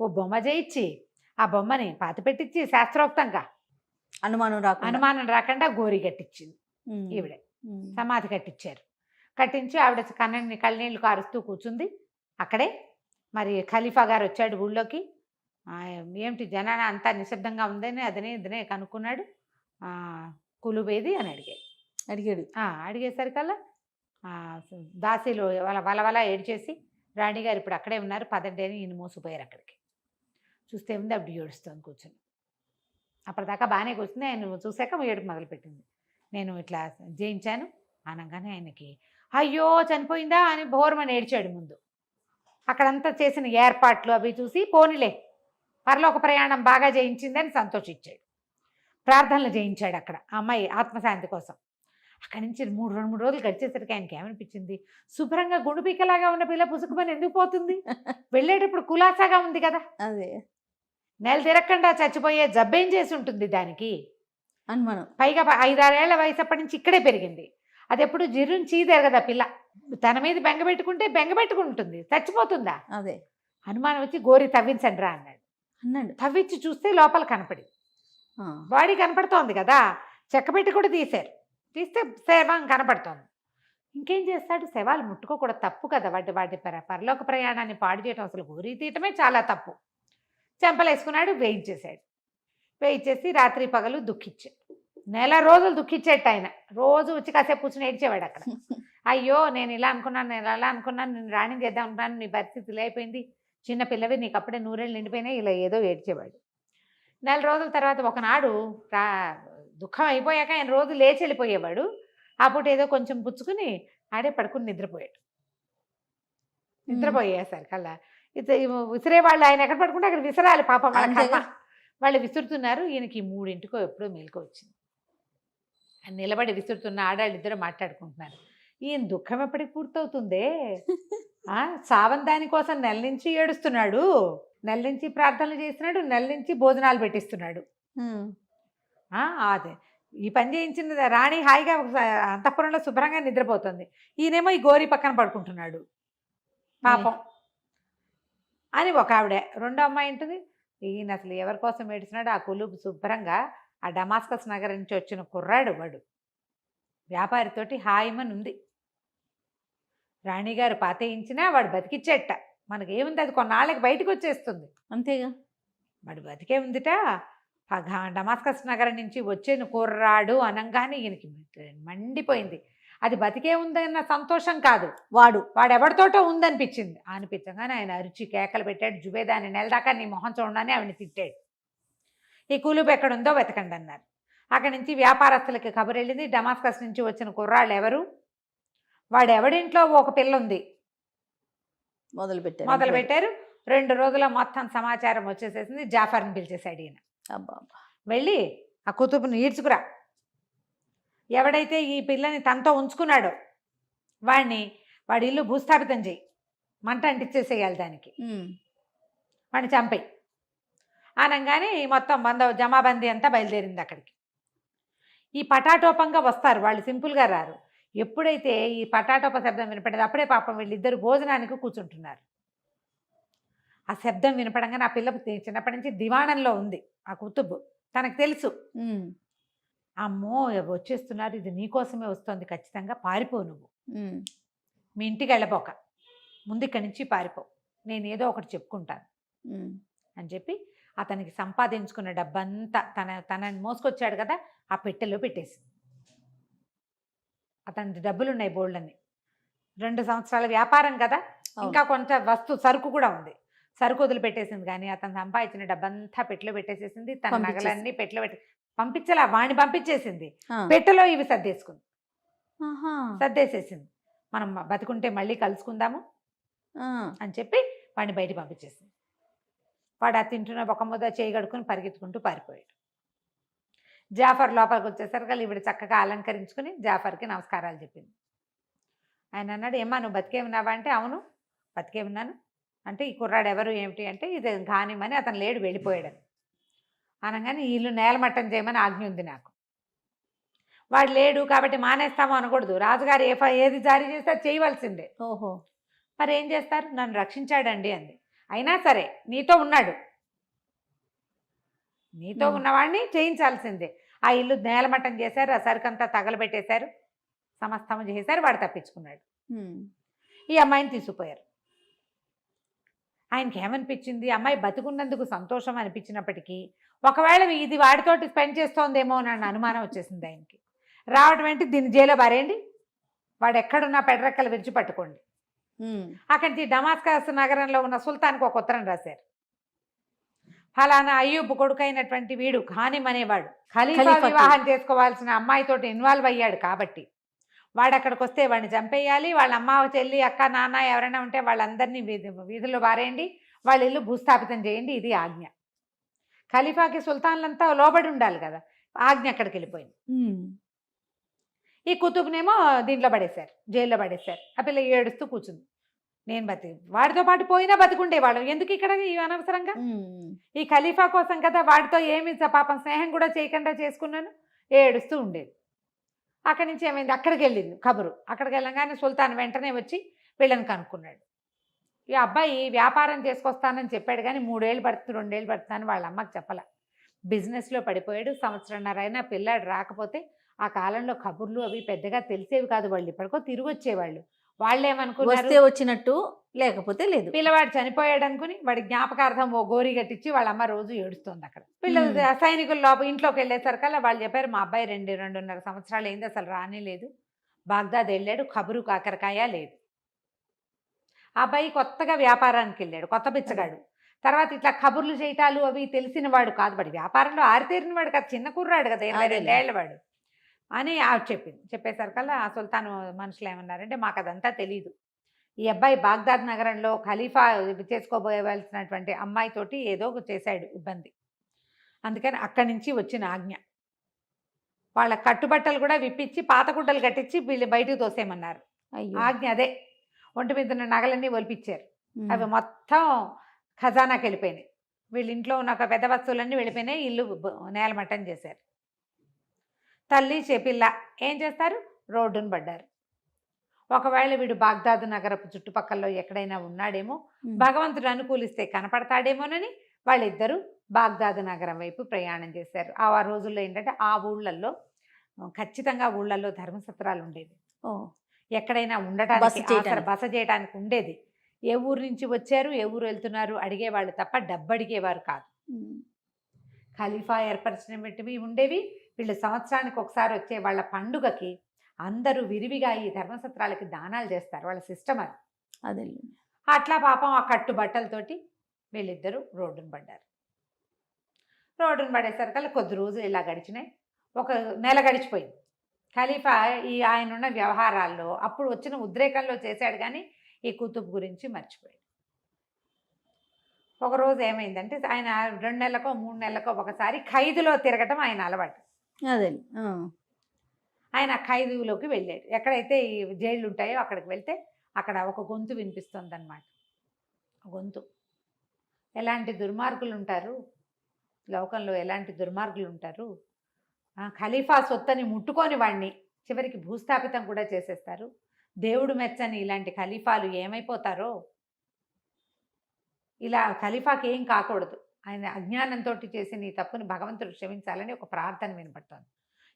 ఓ బొమ్మ చేయించి ఆ బొమ్మని పాతి పెట్టించి శాస్త్రోక్తంగా అనుమానం రాకుండా గోరి కట్టించింది. ఈవిడే సమాధి కట్టించి ఆవిడ కళ్ళనీళ్ళు కారుస్తూ కూర్చుంది అక్కడే. మరి ఖలీఫా గారు వచ్చాడు ఊళ్ళోకి. ఏమిటి జనాన అంతా నిశ్శబ్దంగా ఉందని ఇదనే కనుక్కున్నాడు. కులుబేది అని అడిగాడు. అడిగేసరికల్లా దాసీలు వలవల ఏడ్చేసి రాణిగారు ఇప్పుడు అక్కడే ఉన్నారు పదండి అని ఈయన మోసిపోయారు అక్కడికి. చూస్తే ఉంది అప్పుడు ఏడుస్తుంది కూర్చొని. అప్పటిదాకా బాగానే కూర్చుంది, ఆయన చూశాక ఏడుపు మొదలుపెట్టింది. నేను ఇట్లా జయించాను అనగానే ఆయనకి అయ్యో చనిపోయిందా అని బోరమని ఏడ్చాడు ముందు. అక్కడంతా చేసిన ఏర్పాట్లు అవి చూసి పోనీలే పరలోక ప్రయాణం బాగా చేయించిందని సంతోషించాడు. ప్రార్థనలు చేయించాడు అక్కడ ఆ అమ్మాయి ఆత్మశాంతి కోసం. అక్కడి నుంచి 3 రోజులు గడిచేసరికి ఆయనకి ఏమనిపించింది, శుభ్రంగా గుండుపీకలాగా ఉన్న పిల్ల పుసుకుమని ఎందుకు పోతుంది, వెళ్ళేటప్పుడు కులాసాగా ఉంది కదా, అదే నెల తిరగకుండా చచ్చిపోయే జబ్బేం చేసి ఉంటుంది దానికి అనుమానం. పైగా 5-6 ఏళ్ల వయసు అప్పటి నుంచి ఇక్కడే పెరిగింది. అది ఎప్పుడు జిర్రుని చీదేరు కదా పిల్ల, తన మీద బెంగపెట్టుకుంటుంది, చచ్చిపోతుందా. అదే అనుమానం వచ్చి గోరి తవ్వించండి రా అన్నాడు. తవ్వించి చూస్తే లోపల కనపడి బాడీ కనపడుతోంది కదా, చెక్కబెట్టి కూడా తీస్తే శవం కనపడుతోంది. ఇంకేం చేస్తాడు, శవాలు ముట్టుకోకూడదు, తప్పు కదా, వాటి పరలోక ప్రయాణాన్ని పాడు చేయడం అసలు గోరీ తీయటమే చాలా తప్పు. చెంపలేసుకున్నాడు, వేయించేసి రాత్రి పగలు దుఃఖించాడు. 1 రోజులు దుఃఖించేట ఆయన. రోజు వచ్చి కాసేపు కూర్చుని ఏడ్చేవాడు అక్కడ. అయ్యో నేను ఇలా అనుకున్నాను, నేను రాణి చేద్దాం అనుకున్నాను, నీ పరిస్థితి ఇలా అయిపోయింది, చిన్న పిల్లవి, నీకు అప్పుడే 100 ఏళ్ళు నిండిపోయినాయి, ఇలా ఏదో ఏడ్చేవాడు. 4 రోజుల తర్వాత ఒకనాడు దుఃఖం అయిపోయాక ఆయన రోజు లేచి వెళ్ళిపోయేవాడు. అప్పుడు ఏదో కొంచెం పుచ్చుకుని ఆడే పడుకుని నిద్రపోయేసరికల్లా విసిరేవాళ్ళు, ఆయన ఎక్కడ పడుకుంటే అక్కడ విసిరాలి పాపం, వాళ్ళ కర్మ. వాళ్ళు విసురుతున్నారు, ఈయనకి 3ంటికో ఎప్పుడో మేలుకో వచ్చింది. నిలబడి విసురుతున్న ఆడాళ్ళు ఇద్దరు మాట్లాడుకుంటున్నారు. ఈయన దుఃఖం ఎప్పటికి పూర్తవుతుందే, సావం దానికోసం నెల నుంచి ఏడుస్తున్నాడు, నెల నుంచి ప్రార్థనలు చేస్తున్నాడు, నెల నుంచి భోజనాలు పెట్టిస్తున్నాడు. అదే ఈ పని చేయించిన రాణి హాయిగా అంతఃపురంలో శుభ్రంగా నిద్రపోతుంది, ఈయనేమో ఈ గోరి పక్కన పడుకుంటున్నాడు పాపం అని ఒక ఆవిడ. రెండో అమ్మాయి ఉంటుంది, ఈయన అసలు ఎవరి కోసం ఏడుస్తున్నాడు, ఆ కొలుపు శుభ్రంగా ఆ డమాస్కస్ నగరం నుంచి వచ్చిన కుర్రాడు, వాడు వ్యాపారితోటి హాయిమని ఉంది. రాణిగారు పాతేయించినా వాడు బతికిచ్చేట, మనకేముంది, అది కొన్నాళ్ళకి బయటకు వచ్చేస్తుంది అంతేగా, వాడు బతికే ఉందిట. డమాస్కస్ నగరం నుంచి వచ్చేను కుర్రాడు అనగానే ఈయనకి మండిపోయింది. అది బతికే ఉందన్న సంతోషం కాదు, వాడెవరితోటో ఉందనిపించింది. అనిపించగానే ఆయన అరిచి కేకలు పెట్టాడు, జుబేదాన్ని నెలదాకా నీ మొహం చూడగానే ఆవిడని తిట్టాడు. ఈ కులుపు ఎక్కడుందో వెతకండి అన్నారు. అక్కడి నుంచి వ్యాపారస్తులకి కబురు వెళ్ళింది, డమాస్కస్ నుంచి వచ్చిన కుర్రాళ్ళు ఎవరు, వాడెవడింట్లో ఒక పిల్ల ఉంది మొదలు పెట్టారు. 2 రోజుల మొత్తం సమాచారం వచ్చేసేసింది. జాఫర్ని పిలిచేశాడు ఈయన. వెళ్ళి ఆ కుతుబుని ఈడ్చుకురా, ఎవడైతే ఈ పిల్లని తనతో ఉంచుకున్నాడో వాడి ఇల్లు భూస్థాపితం చేయి, మంట అంటించేసేయాలి దానికి, వాడిని చంపేయి అనగానే ఈ మొత్తం జమాబందీ అంతా బయలుదేరింది అక్కడికి. ఈ పటాటోపంగా వస్తారు వాళ్ళు, సింపుల్గా రారు. ఎప్పుడైతే ఈ పటాటోప శబ్దం వినపడేది అప్పుడే పాపం వీళ్ళిద్దరు భోజనానికి కూర్చుంటున్నారు. ఆ శబ్దం వినపడంగా నా పిల్ల చిన్నప్పటి నుంచి దివాణంలో ఉంది ఆ కుతుబు, తనకు తెలుసు, అమ్మో వచ్చేస్తున్నారు, ఇది నీకోసమే వస్తుంది, ఖచ్చితంగా పారిపో, నువ్వు మీ ఇంటికి వెళ్ళబోక, ముందు ఇక్కడి నుంచి పారిపో, నేను ఏదో ఒకటి చెప్పుకుంటాను అని చెప్పి అతనికి సంపాదించుకున్న డబ్బంతా తనని మోసుకొచ్చాడు కదా ఆ పెట్టెలో పెట్టేసి, అతని డబ్బులు ఉన్నాయి బోల్డ్ని, 2 సంవత్సరాల వ్యాపారం కదా, ఇంకా కొంత సరుకు కూడా ఉంది, సరుకు వదిలిపెట్టేసింది. కానీ అతను సంపాదించిన డబ్బంతా పెట్టెలో పెట్టేసేసింది, తన నగలన్నీ పెట్టెలో పంపించలా, వాడిని పంపించేసింది, పెట్టెలో ఇవి సర్దేసేసింది, మనం బతుకుంటే మళ్ళీ కలుసుకుందాము అని చెప్పి వాడిని బయట పంపించేసింది. వాడు ఆ తింటున్న ఒక ముద్ద చేయి కడుక్కుని పరిగెత్తుకుంటూ పారిపోయాడు. జాఫర్ లోపలికి వచ్చేసరికి ఈవిడ చక్కగా అలంకరించుకుని జాఫర్కి నమస్కారాలు చెప్పింది. ఆయన అన్నాడు, ఏమ్మా నువ్వు బతికే ఉన్నావా అంటే, అవును బతికే ఉన్నాను అంటే, ఈ కుర్రాడు ఎవరు ఏమిటి అంటే, ఇది ఘానిమని, అతను లేడు వెళ్ళిపోయాడని అనగానే ఇల్లు నేలమట్టం చేయమని ఆజ్ఞ ఉంది నాకు, వాడు లేడు కాబట్టి మానేస్తాము అనకూడదు, రాజుగారు ఏది జారీ చేస్తే చేయవలసిందే. ఓహో, మరి ఏం చేస్తారు, నన్ను రక్షించాడండి అంది. అయినా సరే నీతో ఉన్నాడు, నీతో ఉన్నవాడిని చేయించాల్సిందే. ఆ ఇల్లు నేలమట్టం చేశారు, ఆ సరుకంతా తగలబెట్టేశారు, సమస్తము చేశారు, వాడు తప్పించుకున్నాడు. ఈ అమ్మాయిని తీసుకుపోయారు. ఆయనకి ఏమనిపించింది, అమ్మాయి బతుకున్నందుకు సంతోషం అనిపించినప్పటికీ ఒకవేళ ఇది వాడితోటి స్పెండ్ చేస్తోందేమో అని అనుమానం వచ్చేసింది ఆయనకి. రావడం ఏంటి, దీన్ని జైల్లో బారేయండి, వాడు ఎక్కడున్నా పెడరెక్కలు విరిచి పట్టుకోండి. అక్కడి నుంచి డమాస్కస్ నగరంలో ఉన్న సుల్తాన్కి ఒక ఉత్తరం రాశారు. ఫలానా అయ్యూబ్ కొడుకైనటువంటి వీడు ఖానిం అనేవాడు ఖలీఫా వివాహం చేసుకోవాల్సిన అమ్మాయితోటి ఇన్వాల్వ్ అయ్యాడు కాబట్టి వాడు అక్కడికి వస్తే వాడిని చంపేయాలి. వాళ్ళ అమ్మ చెల్లి అక్క నాన్న ఎవరైనా ఉంటే వాళ్ళందరినీ వీధుల్లో బారేయండి, వాళ్ళ ఇల్లు భూస్థాపితం చేయండి. ఇది ఆజ్ఞ. ఖలీఫాకి సుల్తాన్లంతా లోబడి ఉండాలి కదా, ఆజ్ఞ అక్కడికి వెళ్ళిపోయింది. ఈ కుతుబ్నేమో దీంట్లో పడేశారు, జైల్లో పడేశారు. ఆ పిల్ల ఏడుస్తూ కూర్చుంది. నేను వాడితో పాటు పోయినా బతికుండేవాళ్ళం, ఎందుకు ఇక్కడ ఈ అనవసరంగా ఈ ఖలీఫా కోసం కదా, వాడితో ఏమి పాపం స్నేహం కూడా చేయకుండా చేసుకున్నాను, ఏడుస్తూ ఉండేది. అక్కడి నుంచి ఏమైంది, అక్కడికి వెళ్ళింది కబురు. అక్కడికి వెళ్ళగానే సుల్తాన్ వెంటనే వచ్చి వీళ్ళని కనుక్కున్నాడు. ఈ అబ్బాయి వ్యాపారం చేసుకొస్తానని చెప్పాడు కానీ 3 ఏళ్ళు పడుతుంది 2 ఏళ్ళు పడుతుందని వాళ్ళ అమ్మకి చెప్పలే. బిజినెస్లో పడిపోయాడు. సంవత్సరంన్నర అయినా పిల్లాడు రాకపోతే ఆ కాలంలో కబుర్లు అవి పెద్దగా తెలిసేవి కాదు. వాళ్ళు ఇప్పటికో తిరిగి వచ్చేవాళ్ళు. వాళ్ళు ఏమనుకున్నారు, వచ్చినట్టు లేకపోతే లేదు. పిల్లవాడు చనిపోయాడు అనుకుని వాడి జ్ఞాపకార్థం ఓ గోరి కట్టించి వాళ్ళ అమ్మ రోజు ఏడుస్తుంది. అక్కడ పిల్లలు సైనికుల లోపల ఇంట్లోకి వెళ్ళేసరికల్లా వాళ్ళు చెప్పారు, మా అబ్బాయి 2-2.5 సంవత్సరాలు అయింది, అసలు రానే లేదు, బాగ్దాద్ వెళ్ళాడు, కబురు కాకరకాయ లేదు. ఆ అబ్బాయి కొత్తగా వ్యాపారానికి వెళ్ళాడు, కొత్త బిచ్చగాడు. తర్వాత ఇట్లా కబుర్లు చేయటాలు అవి తెలిసిన వాడు కాదు, వాడి వ్యాపారంలో ఆరితేరిన వాడు కాదు, చిన్న కుర్రాడు కదా, 22 ఏళ్ల వాడు అని చెప్పింది. చెప్పేసరికల్లా ఆ సుల్తాన్ మనుషులు ఏమన్నారంటే, మాకు అదంతా తెలియదు, ఈ అబ్బాయి బాగ్దాద్ నగరంలో ఖలీఫా చేసుకోబోయవలసినటువంటి అమ్మాయితోటి ఏదో చేశాడు ఇబ్బంది, అందుకని అక్కడి నుంచి వచ్చిన ఆజ్ఞ. వాళ్ళ కట్టుబట్టలు కూడా విప్పించి పాత గుడ్డలు కట్టించి వీళ్ళు బయటకు తోసేయమన్నారు. ఆజ్ఞ అదే. ఒంటి మీద ఉన్న నగలన్నీ ఒలిపించారు. అవి మొత్తం ఖజానాకి వెళ్ళిపోయినాయి. వీళ్ళ ఇంట్లో ఉన్న ఒక పెద్ద వస్తువులన్నీ వెళ్ళిపోయినాయి. ఇల్లు నేలమట్టం చేశారు. తల్లి చెపిల్ల ఏం చేస్తారు, రోడ్డును పడ్డారు. ఒకవేళ వీడు బాగ్దాద్ నగరపు చుట్టుపక్కల ఎక్కడైనా ఉన్నాడేమో, భగవంతుడు అనుకూలిస్తే కనపడతాడేమోనని వాళ్ళిద్దరూ బాగ్దాద్ నగరం వైపు ప్రయాణం చేశారు. ఆ రోజుల్లో ఏంటంటే ఆ ఊళ్ళల్లో ఖచ్చితంగా ఊళ్ళల్లో ధర్మసత్రాలు ఉండేది. ఎక్కడైనా ఉండటానికి బస చేయడానికి ఉండేది. ఏ ఊరు నుంచి వచ్చారు, ఏ ఊరు వెళ్తున్నారు అడిగేవాళ్ళు తప్ప డబ్బు అడిగేవారు కాదు. ఖలీఫా ఏర్పరిచినవి ఉండేవి. వీళ్ళు సంవత్సరానికి ఒకసారి వచ్చే వాళ్ళ పండుగకి అందరూ విరివిగా ఈ ధర్మసత్రాలకి దానాలు చేస్తారు. వాళ్ళ సిస్టమ్ అది. అదే అట్లా పాపం ఆ కట్టుబట్టలతోటి వీళ్ళిద్దరూ రోడ్డును పడ్డారు. రోడ్డును పడేసరికల్లా కొద్ది రోజులు ఇలా గడిచినాయి. 1 నెల గడిచిపోయింది. ఖలీఫా ఆయన ఉన్న వ్యవహారాల్లో అప్పుడు వచ్చిన ఉద్రేకంలో చేశాడు కానీ ఈ కుతుబ్ గురించి మర్చిపోయాడు. ఒకరోజు ఏమైందంటే ఆయన 2 నెలలకో 3 నెలలకో ఒకసారి ఖైదులో తిరగటం ఆయన అలవాటు. అదే ఆయన ఖైదులోకి వెళ్ళాడు. ఎక్కడైతే ఈ జైళ్ళు ఉంటాయో అక్కడికి వెళ్తే అక్కడ ఒక గొంతు వినిపిస్తుంది అన్నమాట. గొంతు, ఎలాంటి దుర్మార్గులు ఉంటారు లోకంలో, ఎలాంటి దుర్మార్గులు ఉంటారు, ఖలీఫా సొత్తని ముట్టుకొని వాడిని చివరికి భూస్థాపితం కూడా చేసేస్తారు, దేవుడు మెచ్చని ఇలాంటి ఖలీఫాలు ఏమైపోతారో, ఇలా ఖలీఫాకి ఏం కాకూడదు, ఆయన అజ్ఞానంతో చేసిన ఈ తప్పుని భగవంతుడు క్షమించాలని ఒక ప్రార్థన వినపడుతోంది.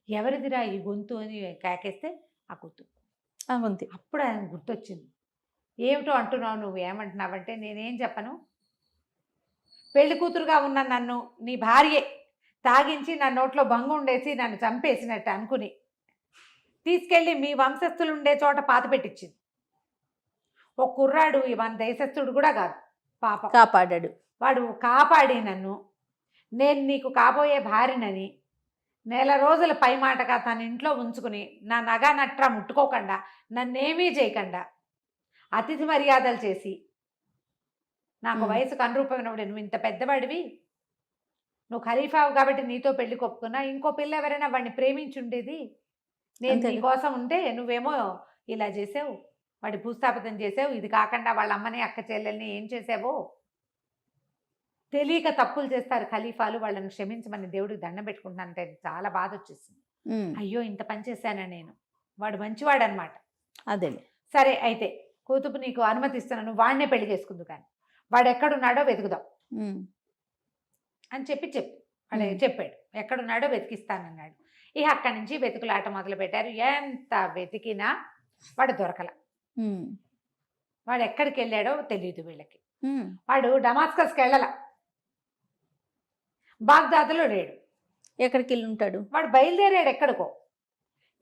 ఎవరిదిరా ఈ గొంతు అని కేకేస్తే ఆ గొంతు. అప్పుడు ఆయన గుర్తొచ్చింది. ఏమిటో అంటున్నావు, నువ్వు ఏమంటున్నావంటే, నేనేం చెప్పను, పెళ్లి కూతురుగా ఉన్న నన్ను నీ భార్యే తాగించి నా నోట్లో బంగు ఉండేసి నన్ను చంపేసినట్టు అనుకుని తీసుకెళ్ళి మీ వంశస్థులు ఉండే చోట పాత పెట్టించింది. ఒక కుర్రాడు మన దేశస్థుడు కూడా కాదు, పాప కాపాడాడు. వాడు కాపాడి నన్ను, నేను నీకు కాబోయే భార్యనని నెల రోజుల పై మాటగా తన ఇంట్లో ఉంచుకుని నా నగా నట్రా ముట్టుకోకుండా నన్నేమీ చేయకుండా అతిథి మర్యాదలు చేసి నాకు వయసుకు అనురూపమైనప్పుడు, నువ్వు ఇంత పెద్దవాడివి, నువ్వు ఖలీఫావు కాబట్టి నీతో పెళ్లి కొప్పుకున్నా, ఇంకో పిల్ల ఎవరైనా వాడిని ప్రేమించుండేది, నేను నీ కోసం ఉంటే నువ్వేమో ఇలా చేసావు, వాడి భూస్థాపితం చేసావు, ఇది కాకుండా వాళ్ళ అమ్మని అక్క చెల్లెల్ని ఏం చేసావో. తెలియక తప్పులు చేస్తారు ఖలీఫాలు, వాళ్ళని క్షమించమని దేవుడికి దండం పెట్టుకుంటానంటే చాలా బాధ వచ్చేసింది. అయ్యో ఇంత పని చేశానా నేను, వాడు మంచివాడు అనమాట. అదే సరే అయితే కూతుపు నీకు అనుమతిస్తున్నాను, వాడినే పెళ్లి చేసుకుందు కానీ వాడు ఎక్కడున్నాడో వెతుకుదాం అని వాడు చెప్పాడు. ఎక్కడున్నాడో వెతికిస్తానన్నాడు. ఇక అక్కడి నుంచి వెతుకులాట మొదలు పెట్టారు. ఎంత వెతికినా వాడు దొరకల. వాడు ఎక్కడికి వెళ్ళాడో తెలియదు వీళ్ళకి. వాడు డమాస్కస్కి వెళ్ళాల, బాగ్దాద్లో లేడు. ఎక్కడికి వెళ్ళి ఉంటాడు, వాడు బయలుదేరాడు ఎక్కడికో.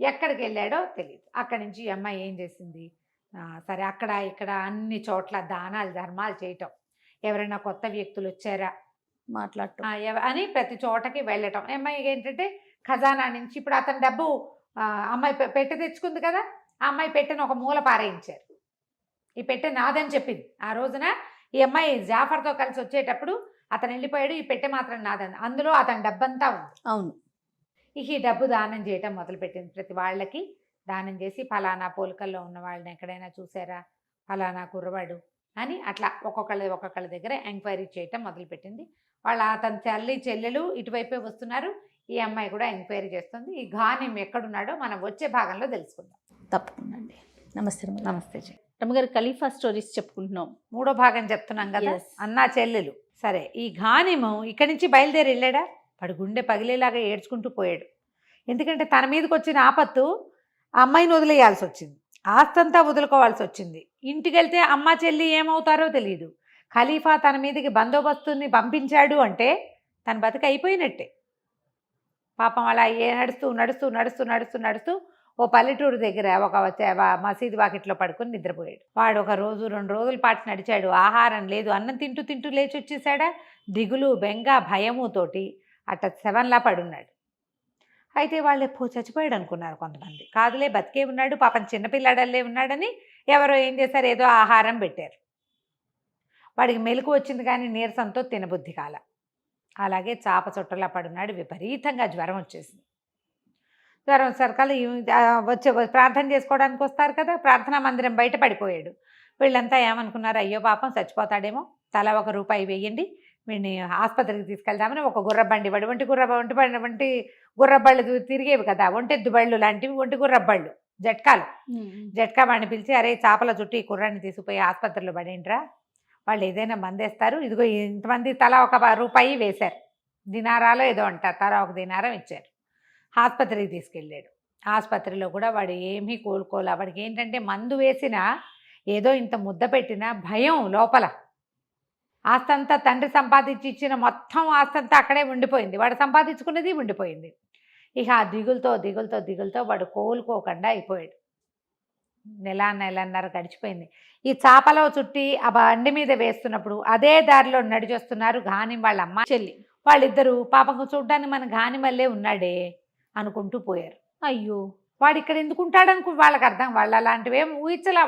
ఎక్కడికి వెళ్ళాడో తెలియదు. అక్కడి నుంచి ఈ అమ్మాయి ఏం చేసింది, సరే అక్కడ ఇక్కడ అన్ని చోట్ల దానాలు ధర్మాలు చేయటం, ఎవరైనా కొత్త వ్యక్తులు వచ్చారా మాట్లాడటం. అని ప్రతి చోటకి వెళ్ళటం. అమ్మాయి ఏంటంటే ఖజానా నుంచి ఇప్పుడు అతని డబ్బు అమ్మాయి పెట్టె తెచ్చుకుంది కదా, ఆ అమ్మాయి పెట్టెను ఒక మూల పారేయించారు. ఈ పెట్టె నాదని చెప్పింది. ఆ రోజున ఈ అమ్మాయి జాఫర్తో కలిసి వచ్చేటప్పుడు అతను వెళ్ళిపోయాడు, ఈ పెట్టె మాత్రం నాదని. అందులో అతని డబ్బంతా ఉంది. అవును. ఈ డబ్బు దానం చేయటం మొదలుపెట్టింది. ప్రతి వాళ్ళకి దానం చేసి ఫలానా పోలికల్లో ఉన్న వాళ్ళని ఎక్కడైనా చూసారా, ఫలానా కుర్రవాడు అని అట్లా ఒక్కొక్కళ్ళ దగ్గర ఎంక్వైరీ చేయటం మొదలుపెట్టింది. అతని తల్లి చెల్లెలు ఇటువైపే వస్తున్నారు. ఈ అమ్మాయి కూడా ఎంక్వైరీ చేస్తుంది. ఈ ఘానిం ఎక్కడున్నాడో మనం వచ్చే భాగంలో తెలుసుకుందాం. తప్పకుండా అండి. నమస్తే రమ్య. నమస్తే జీ. రమ్మగారు ఖలీఫా స్టోరీస్ చెప్పుకుంటున్నాం. 3వ భాగం చెప్తున్నాం కదా, Yes. అన్నా చెల్లెలు. సరే, ఈ ఘానిము ఇక్కడి నుంచి బయలుదేరి వెళ్ళాడా, వాడు గుండె పగిలేలాగా ఏడ్చుకుంటూ పోయాడు. ఎందుకంటే తన మీదకి వచ్చిన ఆపత్తు ఆ అమ్మాయిని వదిలేయాల్సి వచ్చింది, ఆస్తంతా వదులుకోవాల్సి వచ్చింది. ఇంటికి వెళ్తే అమ్మ చెల్లి ఏమవుతారో తెలియదు. ఖలీఫా తన మీదకి బందోబస్తుని పంపించాడు అంటే తన బతికి అయిపోయినట్టే. పాపం అలా నడుస్తూ నడుస్తూ నడుస్తూ నడుస్తూ నడుస్తూ ఓ పల్లెటూరు దగ్గర ఒక మసీదు వాకిట్లో పడుకొని నిద్రపోయాడు. వాడు 1 రోజు 2 రోజుల పాటు నడిచాడు. ఆహారం లేదు, అన్నం తింటూ తింటూ లేచి వచ్చేసాడా. దిగులు బెంగ భయముతోటి అట్ట శవంలా పడున్నాడు. అయితే వాళ్ళు చచ్చిపోయాడు అనుకున్నారు కొంతమంది. కాదులే, బతికే ఉన్నాడు, పాపం చిన్నపిల్లాడల్లే ఉన్నాడని ఎవరో ఏం చేశారు, ఏదో ఆహారం పెట్టారు. వాడికి మెలకు వచ్చింది కానీ నీరసంతో తినబుద్ధి కాల. అలాగే చాప చుట్టలా పడున్నాడు. విపరీతంగా జ్వరం వచ్చేసింది. జ్వరం సరకాలు వచ్చే ప్రార్థన చేసుకోవడానికి వస్తారు కదా, ప్రార్థనా మందిరం బయట పడిపోయాడు. వీళ్ళంతా ఏమనుకున్నారు, అయ్యో పాపం చచ్చిపోతాడేమో, తలా 1 రూపాయి వేయండి, వీడిని ఆసుపత్రికి తీసుకెళ్దామని ఒక గుర్రబండి, వంటి గుర్రబళ్ళు తిరిగేవి కదా, ఒంటెద్దు బళ్ళు లాంటివి, ఒంటి గుర్రబళ్ళు, జట్కా వాడిని పిలిచి, అరే చేపల చుట్టూ ఈ కుర్రాన్ని తీసుకుపోయి ఆసుపత్రిలో పడేంట్రా, వాళ్ళు ఏదైనా మందేస్తారు, ఇదిగో ఇంతమంది తలా 1 రూపాయి వేశారు, దినారాలో ఏదో అంటారు, తలా 1 దినారం ఇచ్చారు. ఆసుపత్రికి తీసుకెళ్ళాడు. ఆసుపత్రిలో కూడా వాడు ఏమీ కోలుకోలే. వాడికి ఏంటంటే మందు వేసినా ఏదో ఇంత ముద్ద పెట్టినా భయం లోపల. ఆస్తంతా తండ్రి సంపాదించి ఇచ్చిన మొత్తం ఆస్తంతా అక్కడే ఉండిపోయింది, వాడు సంపాదించుకున్నది ఉండిపోయింది. ఇక ఆ దిగులతో వాడు కోలుకోకుండా అయిపోయాడు. నెలన్నర గడిచిపోయింది. ఈ చాపలో చుట్టి ఆ బండి మీద వేస్తున్నప్పుడు అదే దారిలో నడిచొస్తున్నారు ఘానిం వాళ్ళ అమ్మ చెల్లి. వాళ్ళిద్దరూ పాపం చూడ్డానికి మన ఘానిం వల్లే ఉన్నాడే అనుకుంటూ పోయారు. అయ్యో, వాడు ఇక్కడ ఎందుకు ఉంటాడనుకు వాళ్ళకి అర్థం. వాళ్ళు అలాంటివేం ఊహించలా.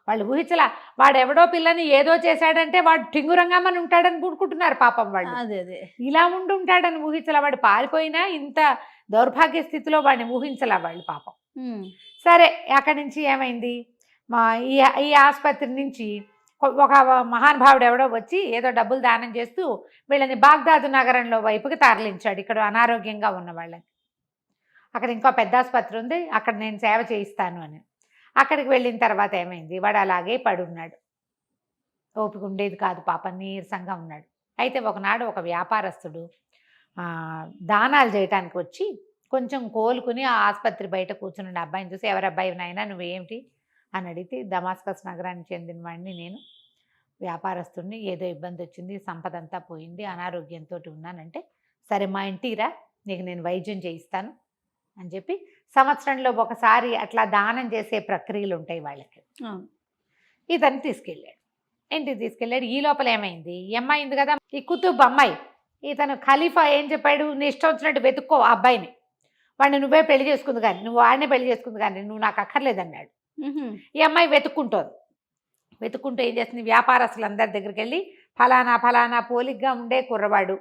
వాళ్ళు ఊహించలా. వాడు ఎవడో పిల్లని ఏదో చేశాడంటే వాడు టింగురంగా మన ఉంటాడని కూడుకుంటున్నారు పాపం వాళ్ళు. అదే ఇలా ఉంటాడని ఊహించలా. వాడు పారిపోయినా ఇంత దౌర్భాగ్య స్థితిలో వాడిని ఊహించలా వాళ్ళు పాపం. సరే, అక్కడి నుంచి ఏమైంది, ఈ ఆసుపత్రి నుంచి ఒక మహానుభావుడు ఎవడో వచ్చి ఏదో డబ్బులు దానం చేస్తూ వీళ్ళని బాగ్దాదు నగరంలో వైపుకి తరలించాడు. ఇక్కడ అనారోగ్యంగా ఉన్న వాళ్ళని. అక్కడ ఇంకో పెద్ద ఆసుపత్రి ఉంది, అక్కడ నేను సేవ చేయిస్తాను అని. అక్కడికి వెళ్ళిన తర్వాత ఏమైంది, వాడు అలాగే పడున్నాడు. ఓపిక ఉండేది కాదు పాపం, నీరసంగా ఉన్నాడు. అయితే ఒకనాడు ఒక వ్యాపారస్తుడు దానాలు చేయటానికి వచ్చి కొంచెం కోలుకుని ఆ ఆసుపత్రి బయట కూర్చున్న అబ్బాయిని చూసి, ఎవరి అబ్బాయి నాయనా నువ్వేమిటి అని అడిగితే, దమాస్కస్ నగరానికి చెందిన వాడిని, నేను వ్యాపారస్తుడిని, ఏదో ఇబ్బంది వచ్చింది, సంపద అంతా పోయింది, అనారోగ్యంతో ఉన్నానంటే, సరే మా ఇంటిరా, నీకు నేను వైద్యం చేయిస్తాను అని చెప్పి సంవత్సరంలో ఒకసారి అట్లా దానం చేసే ప్రక్రియలు ఉంటాయి వాళ్ళకి. ఇతన్ని తీసుకెళ్ళాడు, ఇంటికి తీసుకెళ్ళాడు. ఈ లోపల ఏమైంది, ఈ అమ్మాయి ఉంది కదా, ఈ కుతుబ్ అమ్మాయి, ఇతను ఖలీఫా ఏం చెప్పాడు, నీ ఇష్టం వచ్చినట్టు వెతుక్కో ఆ అబ్బాయిని, వాడిని నువ్వే పెళ్లి చేసుకుంది కానీ, నువ్వు వాడినే పెళ్లి చేసుకుంది కానీ నువ్వు నాకు అక్కర్లేదన్నాడు. ఈ అమ్మాయి వెతుక్కుంటూ ఏం చేస్తుంది, వ్యాపారస్తులందరి దగ్గరికి వెళ్ళి ఫలానా పోలిగ్గా ఉండే కుర్రవాడు,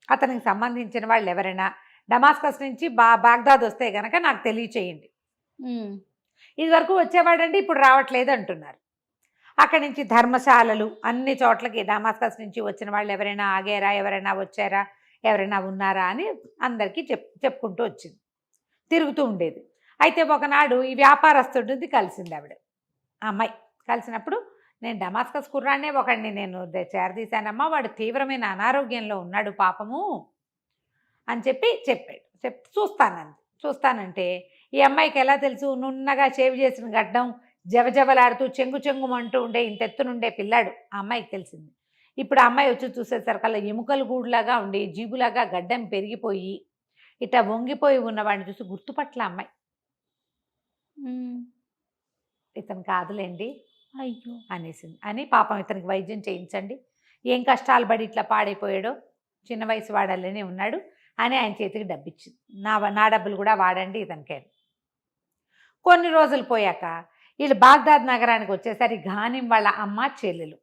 అతనికి సంబంధించిన వాళ్ళు ఎవరైనా డమాస్కస్ నుంచి బాగ్దాద్ వస్తే గనక నాకు తెలియచేయండి. ఇది వరకు వచ్చేవాడండి, ఇప్పుడు రావట్లేదు అంటున్నారు. అక్కడి నుంచి ధర్మశాలలు అన్ని చోట్లకి డమాస్కస్ నుంచి వచ్చిన వాళ్ళు ఎవరైనా ఆగారా, ఎవరైనా వచ్చారా, ఎవరైనా ఉన్నారా అని అందరికీ చెప్పుకుంటూ వచ్చింది, తిరుగుతూ ఉండేది. అయితే ఒకనాడు ఈ వ్యాపారస్తుడిది కలిసింది ఆవిడ, ఆ అమ్మాయి. కలిసినప్పుడు, నేను డమాస్కస్ కుర్రాన్నే ఒకడిని నేను చేరదీశానమ్మా, వాడు తీవ్రమైన అనారోగ్యంలో ఉన్నాడు పాపము అని చెప్పాడు. చూస్తానంటే ఈ అమ్మాయికి ఎలా తెలుసు, నున్నగా షేవ్ చేసిన గడ్డం, జవజవలాడుతూ చెంగుమంటూ ఉండే ఇంతెత్తునుండే పిల్లాడు ఆ అమ్మాయికి తెలిసింది. ఇప్పుడు ఆ అమ్మాయి వచ్చి చూసేసరికల్లా ఎముకల గూడులాగా ఉండి జీబులాగా గడ్డం పెరిగిపోయి ఇట్లా వంగిపోయి ఉన్నవాడిని చూసి గుర్తుపట్ల అమ్మాయి. ఇతను కాదులేండి అయ్యో అనేసింది. అని పాపం ఇతనికి వైద్యం చేయించండి, ఏం కష్టాలు పడి ఇట్లా పాడైపోయాడో, చిన్న వయసు వాడాలనే ఉన్నాడు అని ఆయన చేతికి డబ్బిచ్చింది. నా డబ్బులు కూడా వాడండి ఇతనికే. కొన్ని రోజులు పోయాక వీళ్ళు బాగ్దాద్ నగరానికి వచ్చేసరి ఘానిం వాళ్ళ అమ్మ చెల్లెలు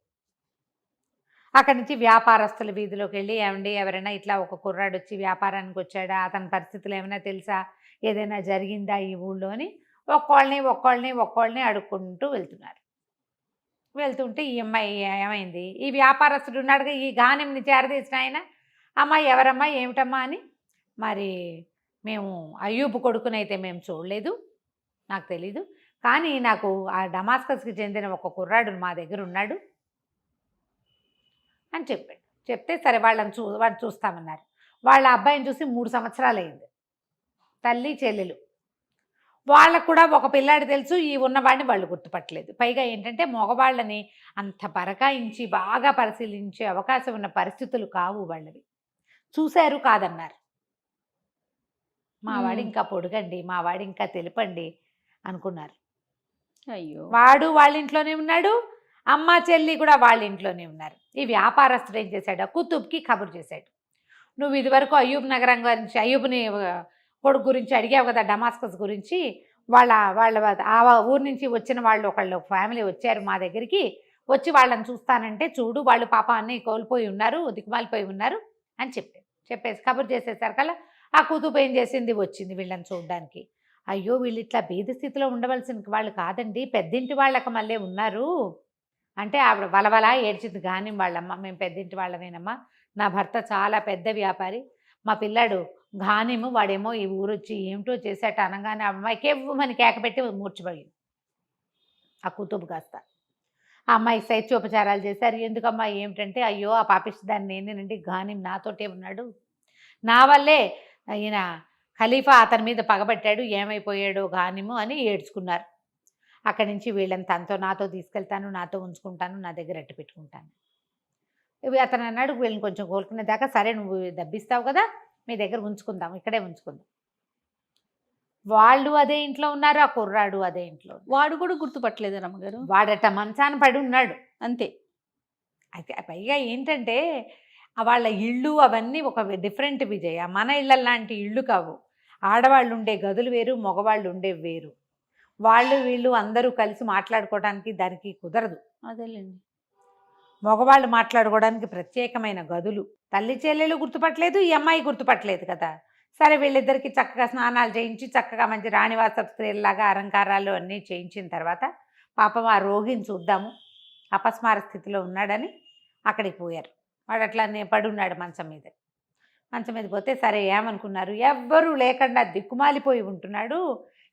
అక్కడి నుంచి వ్యాపారస్తుల వీధిలోకి వెళ్ళి, ఏమండి ఎవరైనా ఇట్లా ఒక కుర్రాడు వచ్చి వ్యాపారానికి వచ్చాడా, అతని పరిస్థితులు ఏమైనా తెలుసా, ఏదైనా జరిగిందా ఈ ఊళ్ళో అని ఒక్కోళ్ళని అడుక్కుంటూ వెళ్తున్నారు. వెళ్తుంటే ఈ అమ్మాయి ఏమైంది, ఈ వ్యాపారస్తుడు ఉన్నాడుగా ఈ ఘానింని చేరదీసిన ఆయన, అమ్మాయి ఎవరమ్మా ఏమిటమ్మా అని, మరి మేము అయ్యూబ్ కొడుకునైతే మేము చూడలేదు, నాకు తెలీదు, కానీ నాకు ఆ డమాస్కస్కి చెందిన ఒక కుర్రాడు మా దగ్గర ఉన్నాడు అని చెప్పాడు. చెప్తే సరే వాళ్ళు చూస్తామన్నారు. వాళ్ళ అబ్బాయిని చూసి 3 సంవత్సరాలు అయింది. తల్లి చెల్లెలు వాళ్ళకు కూడా ఒక పిల్లాడు తెలుసు, ఈ ఉన్నవాడిని వాళ్ళు గుర్తుపట్టలేదు. పైగా ఏంటంటే మగవాళ్ళని అంత బరకాయించి బాగా పరిశీలించే అవకాశం ఉన్న పరిస్థితులు కావు వాళ్ళవి. చూశారు కాదన్నారు. మావాడు ఇంకా పొడుగండి, మావాడు ఇంకా తెలుపండి అనుకున్నారు. అయ్యో వాడు వాళ్ళ ఇంట్లోనే ఉన్నాడు, అమ్మ చెల్లి కూడా వాళ్ళ ఇంట్లోనే ఉన్నారు. ఈ వ్యాపారస్తుడు ఏం చేశాడు, కుతుబ్కి కబురు చేశాడు. నువ్వు ఇదివరకు అయ్యూబ్ నగరం గురించి, అయ్యూబ్ని కొడుకు గురించి అడిగావు కదా, డమాస్కస్ గురించి, వాళ్ళ ఆ ఊరు నుంచి వచ్చిన వాళ్ళు ఒకళ్ళు ఫ్యామిలీ వచ్చారు మా దగ్గరికి, వచ్చి వాళ్ళని చూస్తానంటే చూడు, వాళ్ళు పాప అన్నీ కోల్పోయి ఉన్నారు, దిక్కుమాలిపోయి ఉన్నారు అని చెప్పేసి కబురు చేసేసరికల్లా ఆ కుతుబ్ ఏం చేసింది, వచ్చింది వీళ్ళని చూడడానికి. అయ్యో వీళ్ళు ఇట్లా బీద స్థితిలో ఉండవలసిన వాళ్ళు కాదండి, పెద్దింటి వాళ్ళకి మళ్ళీ ఉన్నారు అంటే ఆవిడ వలవలా ఏడ్చింది. ఘానిం వాళ్ళమ్మ, మేము పెద్దింటి వాళ్ళమేనమ్మా, నా భర్త చాలా పెద్ద వ్యాపారి, మా పిల్లాడు ఘానిము, వాడేమో ఈ ఊరు వచ్చి ఏమిటో చేసేట అనగానే ఆ అమ్మాయికి ఎవ్వమని కేకపెట్టి మూర్చిపోయింది ఆ కుతుబ్ కాస్త. ఆ అమ్మాయి శైత్యోపచారాలు చేశారు. ఎందుకమ్మా ఏమిటంటే, అయ్యో ఆ పాపిష్టి దాన్ని నేనేనండి, ఘానిం నాతోటే ఉన్నాడు, నా వల్లే ఈయన ఖలీఫా అతని మీద పగబట్టాడు, ఏమైపోయాడో ఘానిము అని ఏడ్చుకున్నారు. అక్కడి నుంచి వీళ్ళని నాతో తీసుకెళ్తాను, నాతో ఉంచుకుంటాను, నా దగ్గర అట్టు పెట్టుకుంటాను. ఇవి అతను అన్నాడు, వీళ్ళని కొంచెం కోలుకునే దాకా సరే నువ్వు దబ్బిస్తావు కదా, మీ దగ్గర ఉంచుకుందాం, ఇక్కడే ఉంచుకుందాం. వాళ్ళు అదే ఇంట్లో ఉన్నారు, ఆ కుర్రాడు అదే ఇంట్లో. వాడు కూడా గుర్తుపట్టలేదు రమ్మగారు, వాడట మంచాన పడి ఉన్నాడు అంతే. అయితే పైగా ఏంటంటే వాళ్ళ ఇళ్ళు అవన్నీ ఒక డిఫరెంట్ విజయ, మన ఇళ్ళ లాంటి ఇళ్ళు కావు. ఆడవాళ్ళు ఉండే గదులు వేరు, మగవాళ్ళు ఉండే వేరు. వాళ్ళు వీళ్ళు అందరూ కలిసి మాట్లాడుకోవడానికి దానికి కుదరదు. అదేలేండి, మగవాళ్ళు మాట్లాడుకోవడానికి ప్రత్యేకమైన గదులు. తల్లి చెల్లెలు గుర్తుపట్టలేదు, ఈ అమ్మాయి గుర్తుపట్టలేదు కదా. సరే వీళ్ళిద్దరికి చక్కగా స్నానాలు చేయించి చక్కగా మంచి రాణివాస స్త్రీలాగా అలంకారాలు అన్నీ చేయించిన తర్వాత పాపం ఆ రోగిని చూద్దాము, అపస్మార స్థితిలో ఉన్నాడని అక్కడికి పోయారు. వాడు అట్లానే పడున్నాడు మంచం మీద పోతే సరే ఏమనుకున్నారు, ఎవ్వరూ లేకుండా దిక్కుమాలిపోయి ఉంటున్నాడు,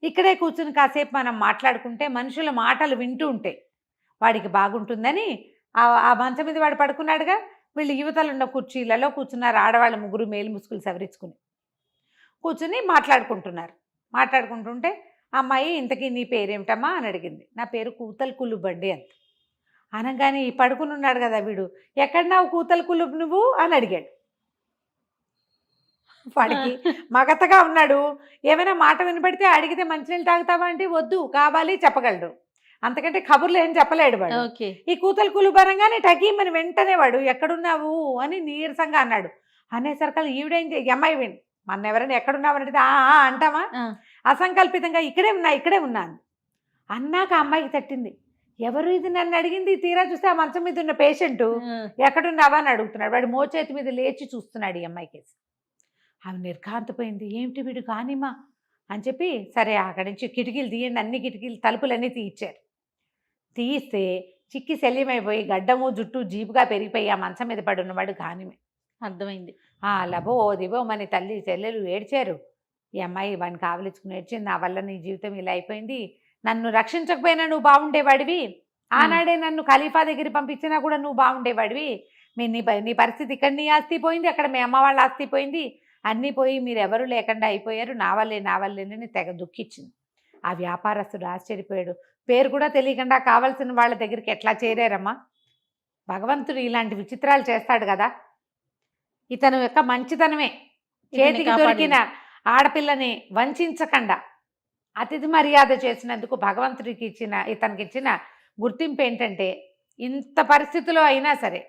ఇక్కడే కూర్చుని కాసేపు మనం మాట్లాడుకుంటే మనుషుల మాటలు వింటూ ఉంటే వాడికి బాగుంటుందని ఆ మంచం మీద వాడు పడుకున్నాడుగా. వీళ్ళు యువతలు ఉన్న కుర్చీలలో కూర్చున్నారు, ఆడవాళ్ళ ముగ్గురు మేలు ముసుగులు సవరించుకుని కూర్చుని మాట్లాడుకుంటుంటే అమ్మాయి, ఇంతకీ నీ పేరేమిటమ్మా అని అడిగింది. నా పేరు కూతల్ కులుబ్ అండి అంత. అనగానే ఈ పడుకుని ఉన్నాడు కదా వీడు, ఎక్కడన్నావు కూతల్ కులుబ్ నువ్వు అని అడిగాడు. వాడికి మగతగా ఉన్నాడు, ఏమైనా మాట వినపడితే అడిగితే మంచినీళ్ళు తాగుతావా అంటే వద్దు, కావాలి చెప్పగలడు, అంతకంటే కబుర్లు ఏం చెప్పలేడు వాడు. ఈ కూతలు కులుబరంగానే టకీమని వెంటనే వాడు ఎక్కడున్నావు అని నీరసంగా అన్నాడు. అనేసరికల్ ఈవిడేం అమ్మాయి విని మన ఎవరైనా ఎక్కడున్నావు అంటే అంటావా, అసంకల్పితంగా ఇక్కడే ఉన్నాను అన్నాక అమ్మాయికి తట్టింది, ఎవరు ఇది నన్ను అడిగింది, తీరా చూస్తే ఆ మంచం మీద ఉన్న పేషెంటు ఎక్కడున్నావా అని అడుగుతున్నాడు. వాడు మోచేతి మీద లేచి చూస్తున్నాడు ఈ అమ్మాయికి. ఆమె నిర్ఘాంతపోయింది, ఏమిటి వీడు కానిమా అని చెప్పి సరే అక్కడి నుంచి కిటికీలు తీయండి, అన్ని కిటికీలు తలుపులన్నీ తీయించారు. తీయిస్తే చిక్కి శల్యమైపోయి గడ్డము జుట్టు జీపుగా పెరిగిపోయి ఆ మంచం మీద పడి ఉన్నవాడు ఘానిమే. అర్థమైంది. లబో దిబో మన తల్లి చెల్లెలు ఏడ్చారు. ఈ అమ్మాయి వాడిని కావలించుకుని ఏడ్చింది, నా వల్ల నీ జీవితం ఇలా అయిపోయింది, నన్ను రక్షించకపోయినా నువ్వు బాగుండేవాడివి, ఆనాడే నన్ను ఖలీఫా దగ్గర పంపించినా కూడా నువ్వు బాగుండేవాడివి, నీ పరిస్థితి ఇక్కడ నీ ఆస్తి పోయింది, అక్కడ మీ అమ్మ వాళ్ళ ఆస్తి పోయింది, అన్నీ పోయి మీరు ఎవరు లేకుండా అయిపోయారు, నా వల్లేనని తెగ దుఃఖించింది. ఆ వ్యాపారస్తుడు ఆశ్చర్యపోయాడు. పేరు కూడా తెలియకుండా కావాల్సిన వాళ్ళ దగ్గరికి ఎట్లా చేరారమ్మా, భగవంతుడు ఇలాంటి విచిత్రాలు చేస్తాడు కదా, ఇతను యొక్క మంచితనమే చేతికి దొరికిన ఆడపిల్లని వంచకుండా అతిథి మర్యాద చేసినందుకు భగవంతుడికి ఇతనికి ఇచ్చిన గుర్తింపు ఏంటంటే, ఇంత పరిస్థితిలో అయినా సరే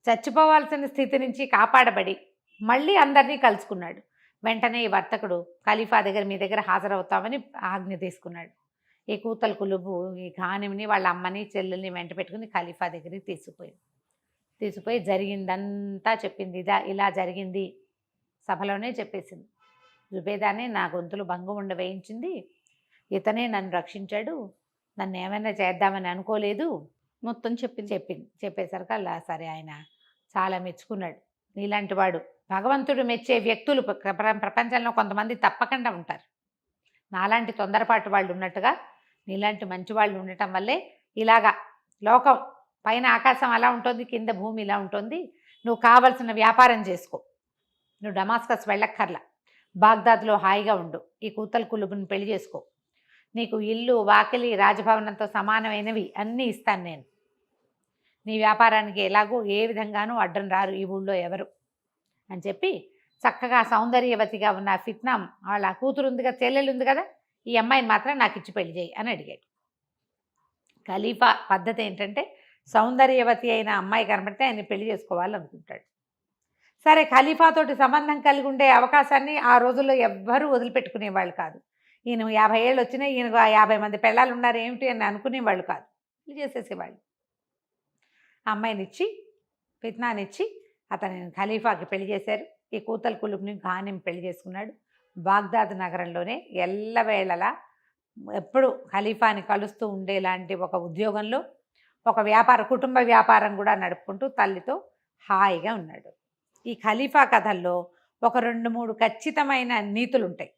చచ్చిపోవాల్సిన స్థితి నుంచి కాపాడబడి మళ్ళీ అందరినీ కలుసుకున్నాడు. వెంటనే ఈ వర్తకుడు ఖలీఫా దగ్గర మీ దగ్గర హాజరవుతామని ఆజ్ఞ తీసుకున్నాడు. ఈ కూతల కులుబు ఈ ఘానింని వాళ్ళ అమ్మని చెల్లెల్ని వెంట పెట్టుకుని ఖలీఫా దగ్గరికి తీసుకుపోయి జరిగిందంతా చెప్పింది. ఇలా జరిగింది సభలోనే చెప్పేసింది. జుబేదానే నా గొంతులు భంగం వేయించింది, ఇతనే నన్ను రక్షించాడు, నన్ను ఏమైనా చేద్దామని అనుకోలేదు మొత్తం చెప్పింది. చెప్పేసరికి అలా సరే ఆయన చాలా మెచ్చుకున్నాడు. నీలాంటి వాడు భగవంతుడు మెచ్చే వ్యక్తులు ప్రపంచంలో కొంతమంది తప్పకుండా ఉంటారు. నాలాంటి తొందరపాటు వాళ్ళు ఉన్నట్టుగా నీలాంటి మంచి వాళ్ళు ఉండటం వల్లే ఇలాగా లోకం పైన ఆకాశం అలా ఉంటుంది, కింద భూమి ఇలా ఉంటుంది. నువ్వు కావలసిన వ్యాపారం చేసుకో, నువ్వు డమాస్కస్ వెళ్ళక్కర్లా, బాగ్దాద్లో హాయిగా ఉండు, ఈ కూతల కులుబుని పెళ్లి చేసుకో, నీకు ఇల్లు వాకిలి రాజభవనంతో సమానమైనవి అన్నీ ఇస్తాను నేను, నీ వ్యాపారానికి ఎలాగో ఏ విధంగానూ అడ్డం రారు ఈ ఊళ్ళో ఎవరు అని చెప్పి చక్కగా సౌందర్యవతిగా ఉన్న ఫిత్నాం వాళ్ళ కూతురు ఉందిగా, చెల్లెలు ఉంది కదా, ఈ అమ్మాయిని మాత్రం నాకు ఇచ్చి పెళ్లి చేయి అని అడిగాడు. ఖలీఫా పద్ధతి ఏంటంటే సౌందర్యవతి అయిన అమ్మాయి కనబడితే ఆయన పెళ్లి చేసుకోవాలనుకుంటాడు. సరే, ఖలీఫాతోటి సంబంధం కలిగి ఉండే అవకాశాన్ని ఆ రోజుల్లో ఎవ్వరూ వదిలిపెట్టుకునేవాళ్ళు కాదు. ఈయన 50 ఏళ్ళు వచ్చినాయి, ఈయనకు 50 మంది పెళ్ళాలు ఉన్నారు ఏమిటి అని అనుకునేవాళ్ళు కాదు, పెళ్లి చేసేసేవాళ్ళు. అమ్మాయినిచ్చి ఫిత్నానిచ్చి అతని ఖలీఫాకి పెళ్లి చేశారు. ఈ కూతల కులుబ్ని ఘానిం పెళ్లి చేసుకున్నాడు. బాగ్దాద్ నగరంలోనే ఎల్లవేళలా ఎప్పుడు ఖలీఫాని కలుస్తూ ఉండేలాంటి ఒక ఉద్యోగంలో ఒక కుటుంబ వ్యాపారం కూడా నడుపుకుంటూ తల్లితో హాయిగా ఉన్నాడు. ఈ ఖలీఫా కథల్లో ఒక 2-3 ఖచ్చితమైన నీతులు ఉంటాయి.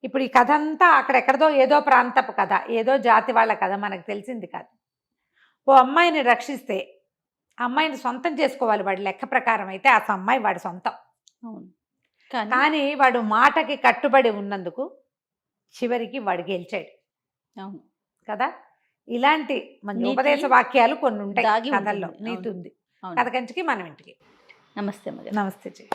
ఇప్పుడు ఈ కథ అంతా అక్కడెక్కడదో ఏదో ప్రాంతపు కథ, ఏదో జాతి వాళ్ళ కథ మనకు తెలిసింది కాదు. ఓ అమ్మాయిని రక్షిస్తే అమ్మాయిని సొంతం చేసుకోవాలి వాడి లెక్క ప్రకారం అయితే ఆ అమ్మాయి వాడి సొంతం. అవును, కానీ వాడు మాటకి కట్టుబడి ఉన్నందుకు చివరికి వాడు గెలిచాడు. అవును కదా, ఇలాంటి మంచి నీతి ఉపదేశ వాక్యాలు కొన్ని ఉంటాయి దాగి కథల్లో. ఉంటుంది. నీతి ఉంది. అవును. కథ కంచికి మనం ఇంటికి. నమస్తే అమ్మగారు. నమస్తే జీ.